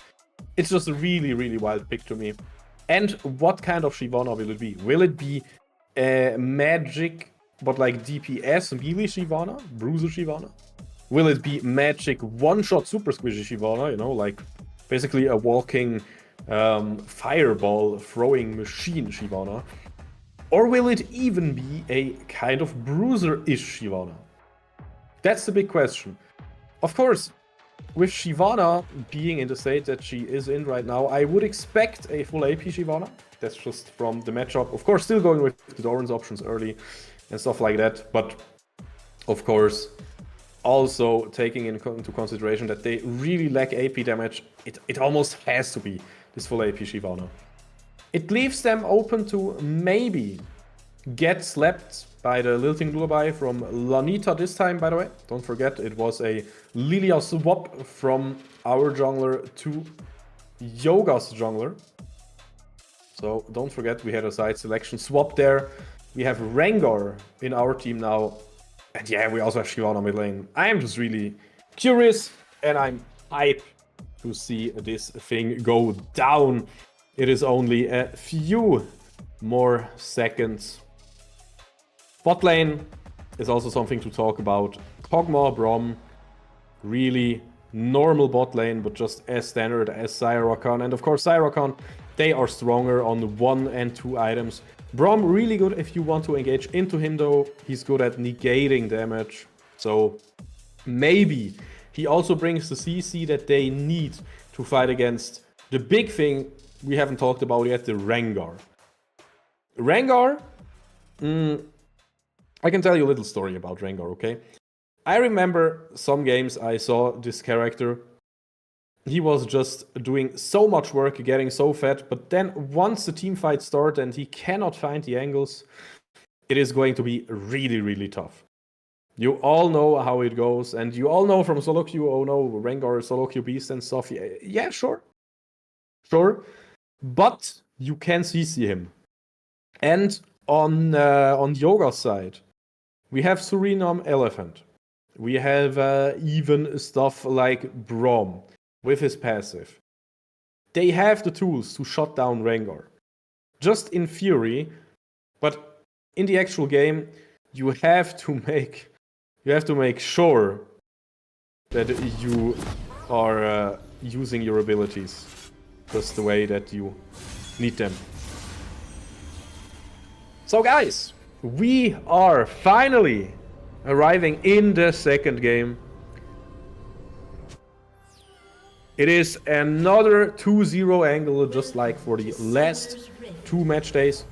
it's just a really wild pick to me. And what kind of Shyvana will it be? Will it be magic, but like DPS melee Shyvana, bruiser Shyvana? Will it be magic one-shot super squishy Shyvana, you know, like basically a walking fireball throwing machine Shyvana? Or will it even be a kind of bruiser-ish Shyvana? That's the big question. Of course, with Shyvana being in the state that she is in right now, I would expect a full AP Shyvana. That's just from the matchup. Of course, still going with the Doran's options early and stuff like that. But, of course, also taking into consideration that they really lack AP damage, it almost has to be this full AP Shyvana. It leaves them open to maybe get slapped by the Lilting Lullaby from Lanita this time, by the way. Don't forget, it was a Lilia swap from our jungler to Yoga's jungler. So don't forget, we had a side selection swap there. We have Rengar in our team now. And yeah, we also have Shyvana mid lane. I am just really curious, and I'm hyped to see this thing go down. It is only a few more seconds. Bot lane is also something to talk about. Kog'Maw, Brom, really normal bot lane, but just as standard as Syrakan. And of course, Syrakan, they are stronger on 1 and 2 items. Brom, really good if you want to engage into him though. He's good at negating damage. So maybe he also brings the CC that they need to fight against the big thing we haven't talked about yet, the Rengar. Rengar, I can tell you a little story about Rengar, okay? I remember some games I saw this character. He was just doing so much work, getting so fat, but then once the team fight starts and he cannot find the angles, it is going to be really tough. You all know how it goes, and you all know from solo queue, oh no, Rengar, solo queue beast and stuff. Yeah, sure. But you can CC him. And on Yoga's side, we have Suriname Elephant. We have even stuff like Braum with his passive. They have the tools to shut down Rengar. Just in theory, but in the actual game, you have to make sure that you are using your abilities just the way that you need them. So guys, we are finally arriving in the second game. It is another 2-0 angle, just like for the last 2 match days.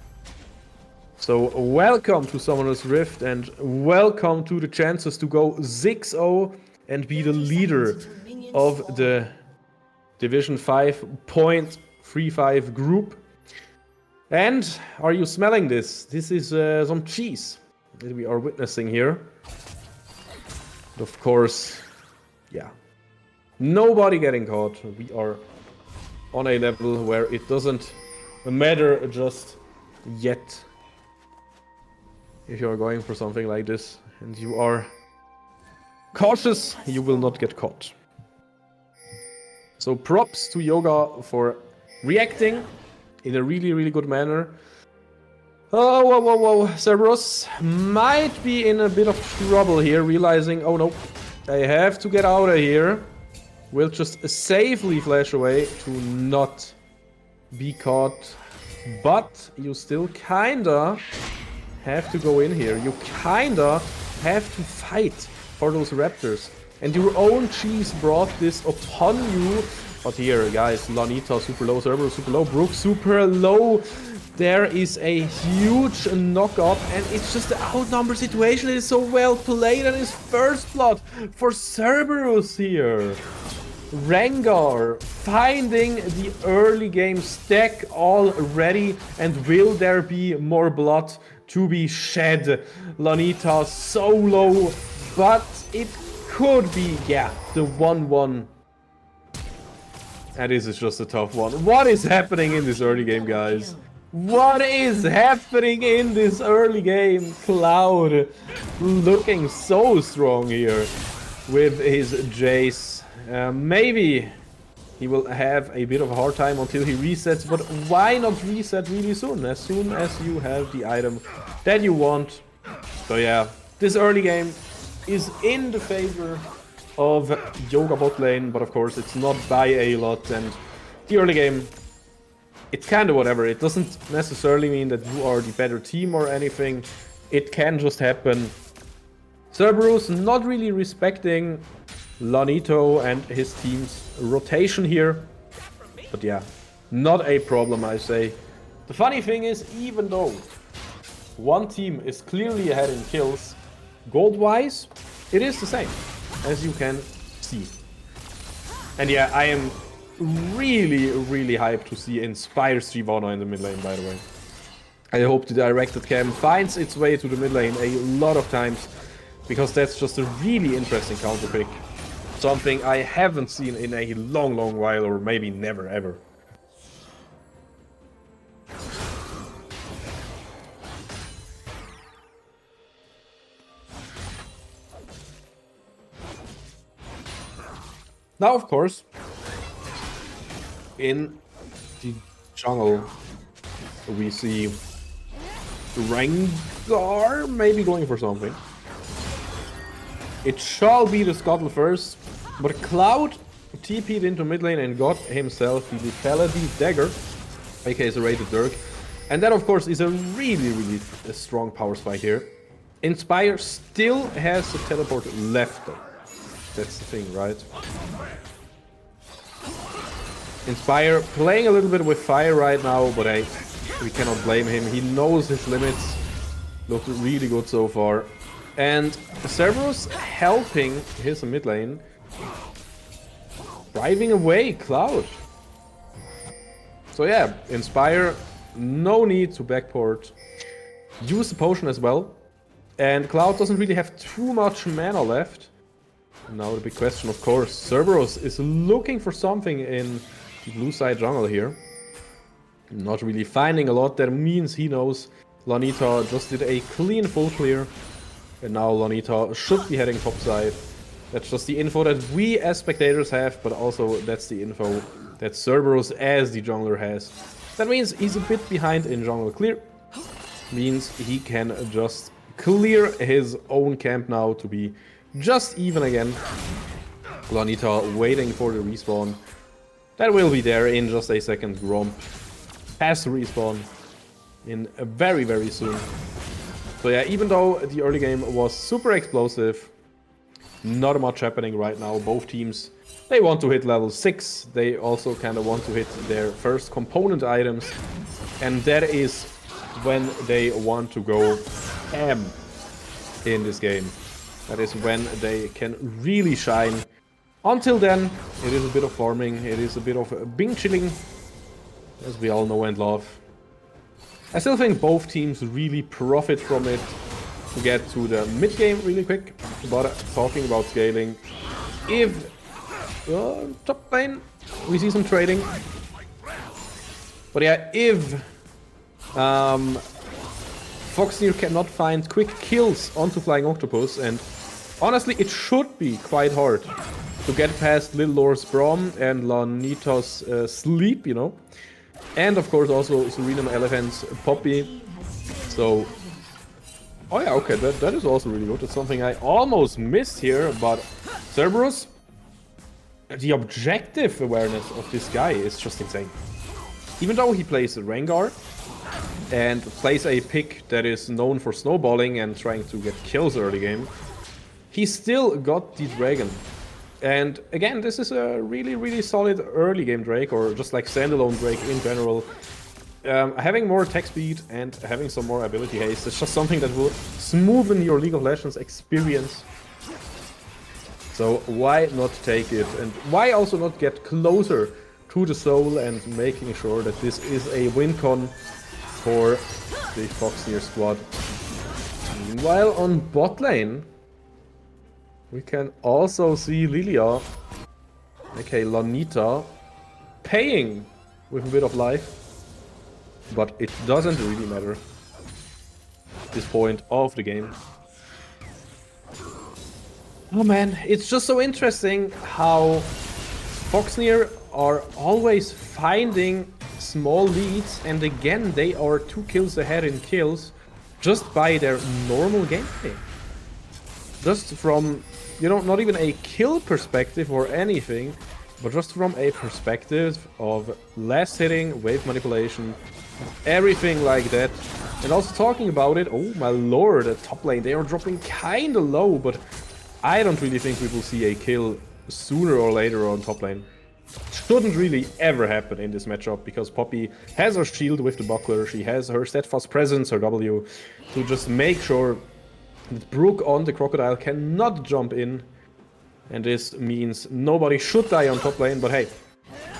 So welcome to Summoner's Rift and welcome to the chances to go 6-0 and be the leader of the Division 5.35 group. And are you smelling this? This is some cheese that we are witnessing here. But of course, yeah. Nobody getting caught. We are on a level where it doesn't matter just yet. If you are going for something like this and you are cautious, you will not get caught. So props to Yoga for reacting in a really, really good manner. Oh, whoa, whoa, whoa. Cerberus might be in a bit of trouble here, realizing, oh no, I have to get out of here. We'll just safely flash away to not be caught. But you still kinda have to go in here. You kinda have to fight for those raptors. And your own cheese brought this upon you. But here, guys, Lanita super low, Cerberus super low, Brook super low. There is a huge knock-up, and it's just the outnumber situation. It is so well played, and it's first blood for Cerberus here. Rengar finding the early game stack already, and will there be more blood to be shed? Lanita so low, but it could be, yeah, the 1-1. And this is just a tough one. What is happening in this early game, guys? What is happening in this early game? Cloud looking so strong here with his Jace. Maybe he will have a bit of a hard time until he resets, but why not reset really soon as you have the item that you want? So yeah, this early game is in the favor of Yoga bot lane, but of course it's not by a lot, and the early game, it's kind of whatever. It doesn't necessarily mean that you are the better team or anything. It can just happen. Cerberus not really respecting Lanito and his team's rotation here. But yeah, not a problem, I say. The funny thing is, even though one team is clearly ahead in kills, gold-wise, it is the same, as you can see. And yeah, I am really, really hyped to see Inspire Shyvana in the mid lane, by the way. I hope the directed cam finds its way to the mid lane a lot of times, because that's just a really interesting counter pick. Something I haven't seen in a long, long while, or maybe never, ever. Now, of course, in the jungle, we see Rengar maybe going for something. It shall be the Scuttle first, but Cloud TP'd into mid lane and got himself the Lethality Dagger, aka Serrated Dirk. And that, of course, is a really, really strong power spike here. Inspire still has the teleport left, though. That's the thing, right? Inspire playing a little bit with fire right now, but we cannot blame him. He knows his limits. Looked really good so far. And Cerberus helping his mid lane. Driving away Cloud. So yeah, Inspire, no need to backport. Use the potion as well. And Cloud doesn't really have too much mana left. Now the big question, of course, Cerberus is looking for something in the blue side jungle here. Not really finding a lot. That means he knows Lanita just did a clean full clear. And now Lonita should be heading topside. That's just the info that we as spectators have, but also that's the info that Cerberus as the jungler has. That means he's a bit behind in jungle clear. Means he can just clear his own camp now to be just even again. Lonita waiting for the respawn. That will be there in just a second. Gromp has to respawn in very, very soon. So yeah, even though the early game was super explosive, not much happening right now. Both teams, they want to hit level 6. They also kind of want to hit their first component items. And that is when they want to go ham in this game. That is when they can really shine. Until then, it is a bit of farming. It is a bit of Bing chilling, as we all know and love. I still think both teams really profit from it to get to the mid game really quick. But talking about scaling, if top lane, we see some trading. But yeah, if Foxnyr cannot find quick kills onto Flying Octopus, and honestly, it should be quite hard to get past Lil Lor's Brom and Lonita's Sleep, you know. And of course also Serenum Elephant's Poppy. So, oh yeah, okay, that is also really good. It's something I almost missed here, but Cerberus, the objective awareness of this guy is just insane. Even though he plays Rengar and plays a pick that is known for snowballing and trying to get kills early game, he still got the Dragon. And again, this is a really, really solid early game Drake, or just like standalone Drake in general. Having more attack speed and having some more ability haste is just something that will smoothen your League of Legends experience. So why not take it? And why also not get closer to the soul and making sure that this is a win con for the Foxnyr squad. Meanwhile, on bot lane, we can also see Lilia, aka Lonita, paying with a bit of life. But it doesn't really matter at this point of the game. Oh man, it's just so interesting how Foxnyr are always finding small leads, and again they are 2 kills ahead in kills just by their normal gameplay. Just from, you know, not even a kill perspective or anything, but just from a perspective of last hitting, wave manipulation, everything like that. And also talking about it, oh my lord, at top lane, they are dropping kinda low, but I don't really think we will see a kill sooner or later on top lane. Shouldn't really ever happen in this matchup, because Poppy has her shield with the buckler, she has her steadfast presence, her W, to just make sure that Brook on the Crocodile cannot jump in. And this means nobody should die on top lane, but hey,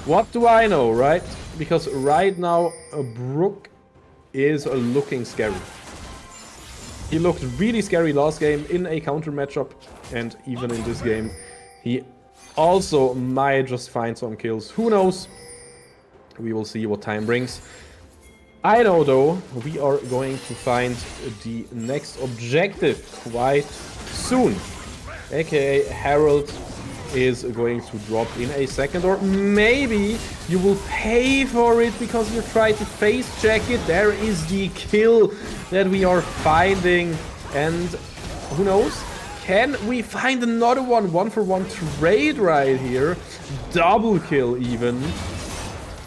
what do I know, right? Because right now, Brook is looking scary. He looked really scary last game in a counter matchup, and even in this game, he also might just find some kills. Who knows? We will see what time brings. I know though, we are going to find the next objective quite soon. AKA Herald is going to drop in a second, or maybe you will pay for it because you try to face check it. There is the kill that we are finding, and who knows? Can we find another one? 1-for-1 trade right here. Double kill even.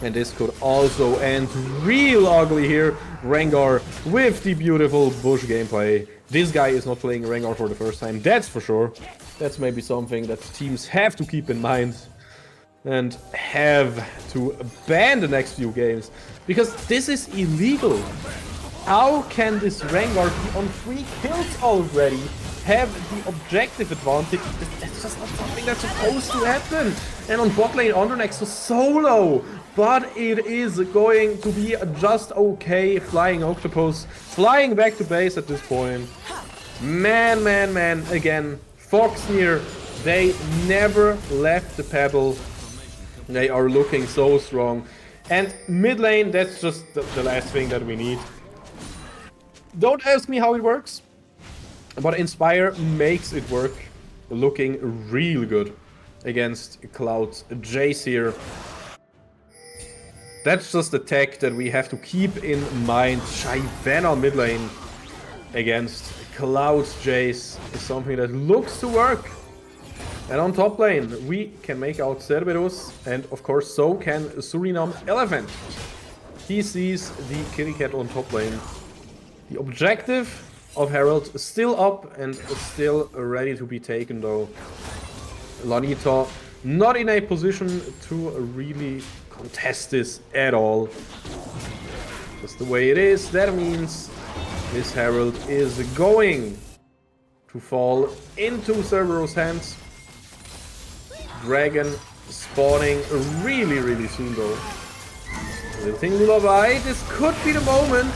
And this could also end real ugly here. Rengar with the beautiful bush gameplay. This guy is not playing Rengar for the first time, that's for sure. That's maybe something that teams have to keep in mind and have to ban the next few games, because this is illegal. How can this Rengar be on 3 kills already, have the objective advantage? That's just not something that's supposed to happen. And on bot lane, Undernext was solo, but it is going to be just okay. Flying Octopus, flying back to base at this point. Man, again, Foxnyr, they never left the pebble. They are looking so strong. And mid lane, that's just the last thing that we need. Don't ask me how it works. But Inspire makes it work, looking real good against Cloud's Jace here. That's just a tech that we have to keep in mind. Shyvana mid lane against Cloud's Jace is something that looks to work. And on top lane, we can make out Cerberus, and of course so can Suriname Elephant. He sees the kitty cat on top lane. The objective of Herald is still up and still ready to be taken though. Lanita not in a position to really contest this at all. Just the way it is, that means this Herald is going to fall into Cerberus' hands. Dragon spawning really soon though. Lilting Lullaby, this could be the moment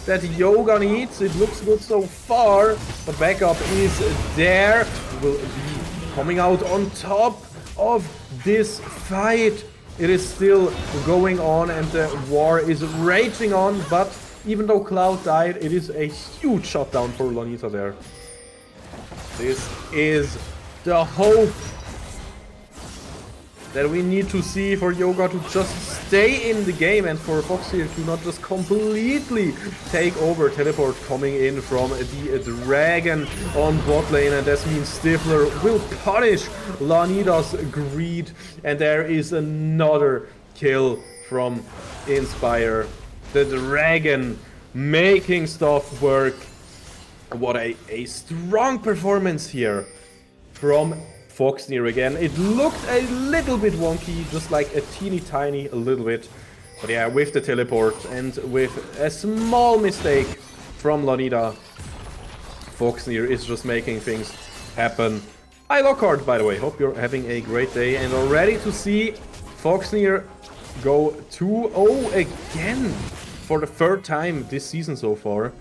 that Yoga needs. It looks good so far, but backup is there. Will be coming out on top of this fight. It is still going on and the war is raging on, but even though Cloud died, it is a huge shutdown for Lanita there. This is the hope that we need to see for Yoga to just stay in the game and for Foxnyr to not just completely take over. Teleport coming in from the Dragon on bot lane, and that means Stifler will punish Lanita's greed, and there is another kill from Inspire. The Dragon making stuff work. What a strong performance here from Foxnyr again. It looked a little bit wonky, just like a teeny tiny a little bit. But yeah, with the teleport and with a small mistake from Lanita, Foxnyr is just making things happen. Hi Lockhart, by the way. Hope you're having a great day and are ready to see Foxnyr go 2-0 again for the third time this season so far.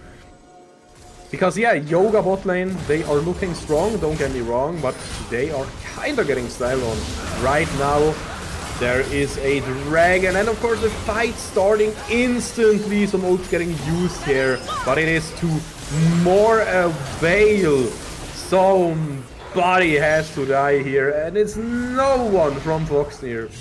Because yeah, Yoga bot lane, they are looking strong, don't get me wrong, but they are kinda getting style on right now. There is a dragon, and of course the fight starting instantly, some ults getting used here, but it is to more avail. Somebody has to die here, and it's no one from Foxnyr.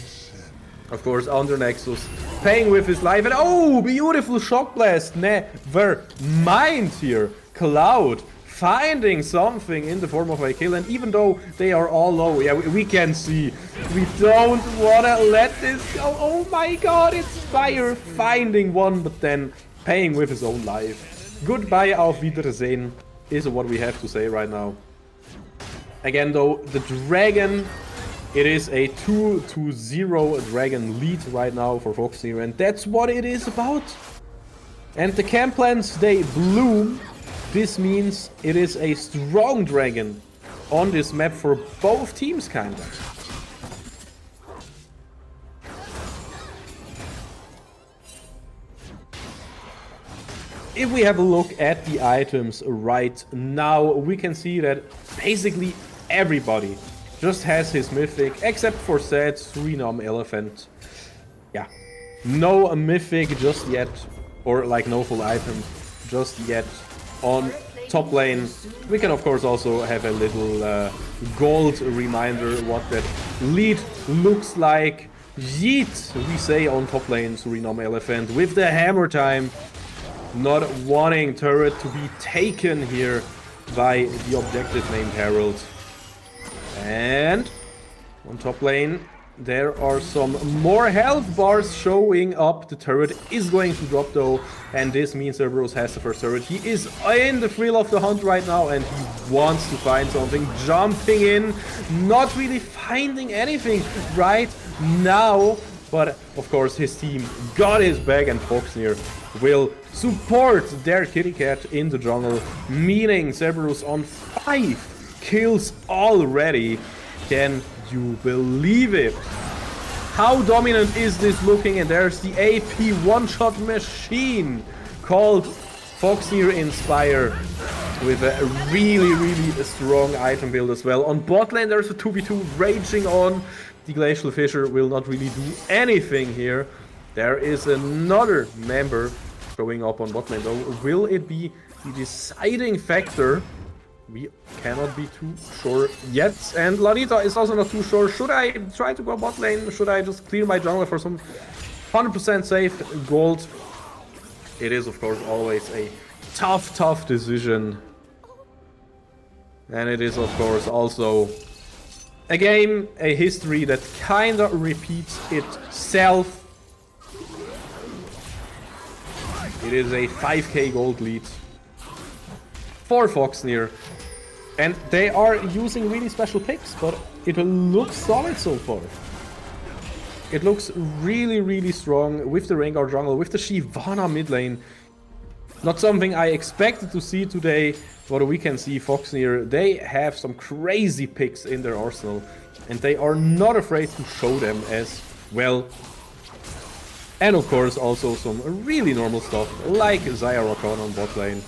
Of course, under Nexus, paying with his life, and oh, beautiful shock blast, never mind here. Cloud finding something in the form of a kill, and even though they are all low, yeah, we can see, we don't wanna let this go. Oh my god, it's Fire finding one, but then paying with his own life. Goodbye, auf Wiedersehen, is what we have to say right now. Again though, the Dragon, it is a 2-0 Dragon lead right now for Foxnyr, and that's what it is about. And the camp plans, they bloom. This means it is a strong Dragon on this map for both teams, kinda. If we have a look at the items right now, we can see that basically everybody just has his mythic, except for Sad Suriname Elephant. Yeah, no mythic just yet, or like no full item just yet. On top lane, we can of course also have a little gold reminder what that lead looks like. Yeet, we say on top lane, Suriname Elephant with the hammer time, not wanting turret to be taken here by the objective named Herald. And on top lane, there are some more health bars showing up. The turret is going to drop though, and this means Cerberus has the first turret. He is in the thrill of the hunt right now, and he wants to find something. Jumping in, not really finding anything right now, but of course his team got his back, and Foxnyr will support their kitty cat in the jungle, meaning Cerberus on 5 kills already. Can you believe it? How dominant is this looking? And there's the AP one-shot machine called Foxnyr Inspire with a really strong item build as well. On bot lane there's a 2v2 raging on. The Glacial Fisher will not really do anything here. There is another member showing up on bot lane though. Will it be the deciding factor We cannot be too sure yet. And Lanita is also not too sure. Should I try to go bot lane? Should I just clear my jungle for some 100% safe gold? It is, of course, always a tough decision. And it is, of course, also a game, a history that kinda repeats itself. It is a 5k gold lead for Foxnyr. And they are using really special picks, but it looks solid so far. It looks really strong with the Rengar jungle, with the Shyvana mid lane. Not something I expected to see today, but we can see Foxnyr, they have some crazy picks in their arsenal, and they are not afraid to show them as well. And of course also some really normal stuff, like Xayah Rakan on bot lane.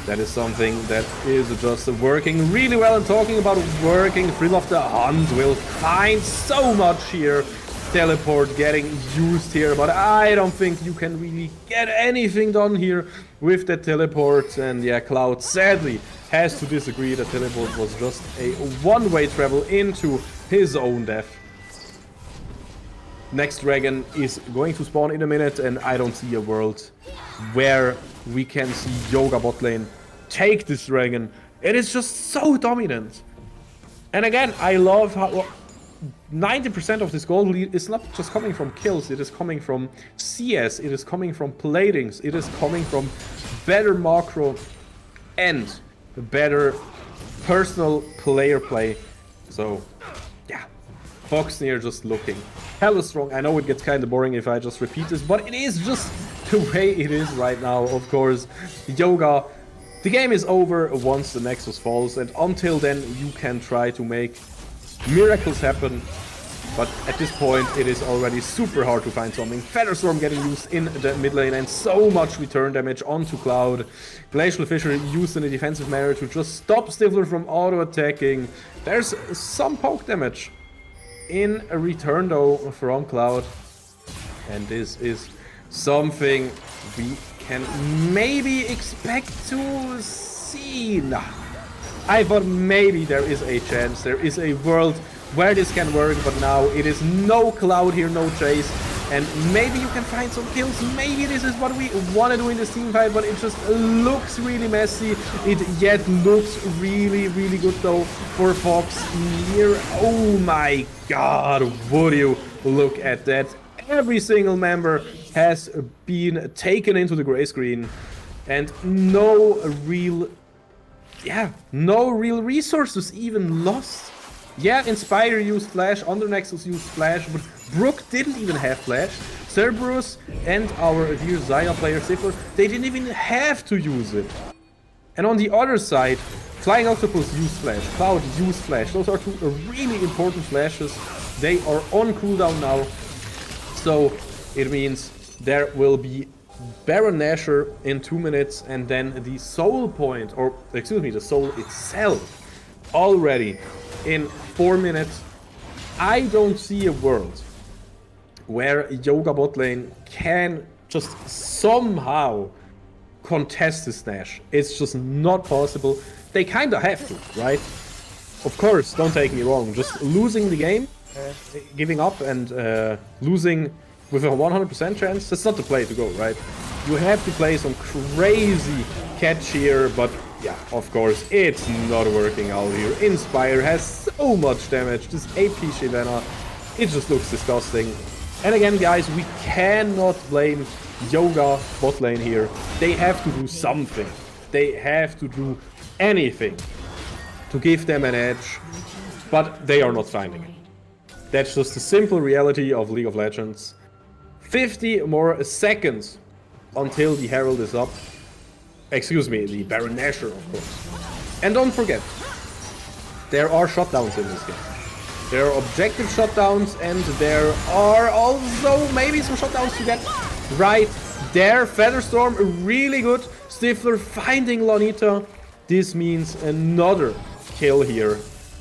That is something that is just working really well. And talking about working, Thrill of the Hunt will find so much here. Teleport getting used here, but I don't think you can really get anything done here with the teleport. And yeah, Cloud sadly has to disagree. The teleport was just a one-way travel into his own death. Next dragon is going to spawn in a minute, and I don't see a world where we can see Yoga bot lane take this dragon. It is just so dominant. And again, I love how 90% of this gold lead is not just coming from kills, it is coming from CS, it is coming from platings, it is coming from better macro and better personal player play. So yeah, Foxnyr just looking hella strong. I know it gets kind of boring if I just repeat this, but it is just the way it is right now. Of course, Yoga, the game is over once the Nexus falls, and until then you can try to make miracles happen. But at this point it is already super hard to find something. Featherstorm getting used in the mid lane, and so much return damage onto Cloud. Glacial Fissure used in a defensive manner to just stop Stifler from auto-attacking. There's some poke damage in a return though from Cloud. And this is something we can maybe expect to see. Nah. I thought maybe there is a chance, there is a world where this can work, but now it is no Cloud here, no chase, and maybe you can find some kills. Maybe this is what we want to do in this team fight, but it just looks really messy. It yet looks really good though for Foxnyr. Oh my god, would you look at that? Every single member has been taken into the gray screen, and no real resources even lost. Yeah, Inspire used Flash, Under Nexus used Flash, but Brook didn't even have Flash. Cerberus and our dear Xayah player Sifler, they didn't even have to use it. And on the other side, Flying Octopus used Flash, Cloud used Flash. Those are two really important flashes. They are on cooldown now, so it means there will be Baron Nashor in 2 minutes, and then the soul point, or excuse me, the soul itself already in 4 minutes. I don't see a world where Yoga bot lane can just somehow contest this Nash. It's just not possible. They kinda have to, right? Of course, don't take me wrong, just losing the game, giving up and losing with a 100% chance, that's not the play to go, right? You have to play some crazy catch here, but yeah, of course, it's not working out here. Inspire has so much damage, this AP Shyvana, it just looks disgusting. And again, guys, we cannot blame Yoga bot lane here. They have to do something. They have to do anything to give them an edge, but they are not finding it. That's just the simple reality of League of Legends. 50 more seconds until the Herald is up. Excuse me, the Baron Nashor, of course. And don't forget, there are shutdowns in this game. There are objective shutdowns, and there are also maybe some shutdowns to get right there. Featherstorm, really good. Stifler finding Lanita. This means another kill here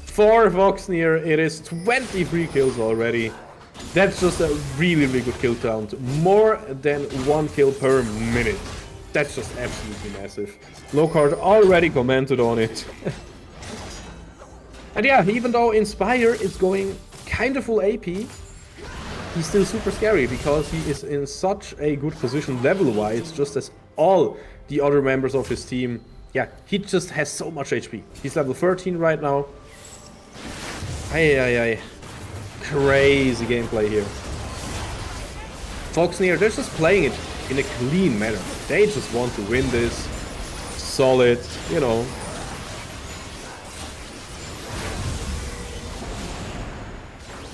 for Foxnyr. It is 23 kills already. That's just a really good kill count. More than 1 kill per minute. That's just absolutely massive. Lockhart already commented on it. And yeah, even though Inspire is going kind of full AP, he's still super scary because he is in such a good position level-wise, just as all the other members of his team. Yeah, he just has so much HP. He's level 13 right now. Ay. Crazy gameplay here. Foxnyr, they're just playing it in a clean manner. They just want to win this. Solid, you know.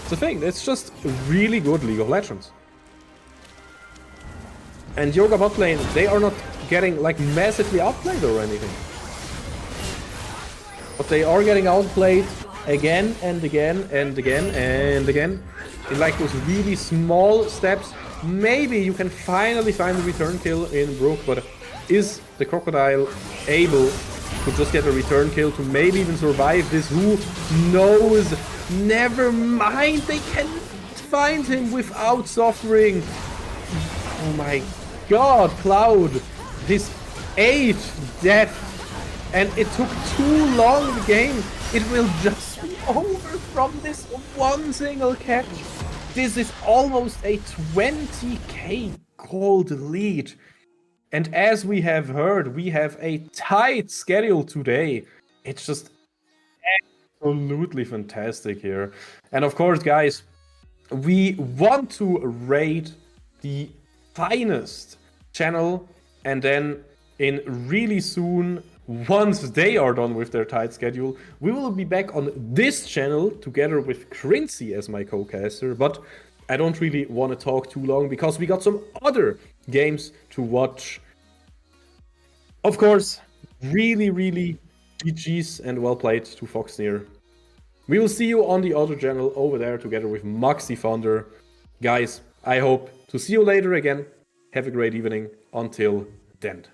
It's the thing, it's just really good League of Legends. And Yoga Botlane, they are not getting like massively outplayed or anything. But they are getting outplayed again and again and again and again. In like those really small steps. Maybe you can finally find the return kill in Brook, but is the Crocodile able to just get a return kill to maybe even survive this? Who knows? Never mind, they can find him without suffering. Oh my god, Cloud, his 8th death, and it took too long the game. It will just be over from this one single catch. This is almost a 20k gold lead. And as we have heard, we have a tight schedule today. It's just absolutely fantastic here. And of course, guys, we want to rate the finest channel, and then in really soon, once they are done with their tight schedule, we will be back on this channel together with Crincy as my co-caster. But I don't really want to talk too long because we got some other games to watch. Of course, really GG's and well played to Foxnyr. We will see you on the other channel over there together with Maxi Thunder. Guys, I hope to see you later again. Have a great evening. Until then.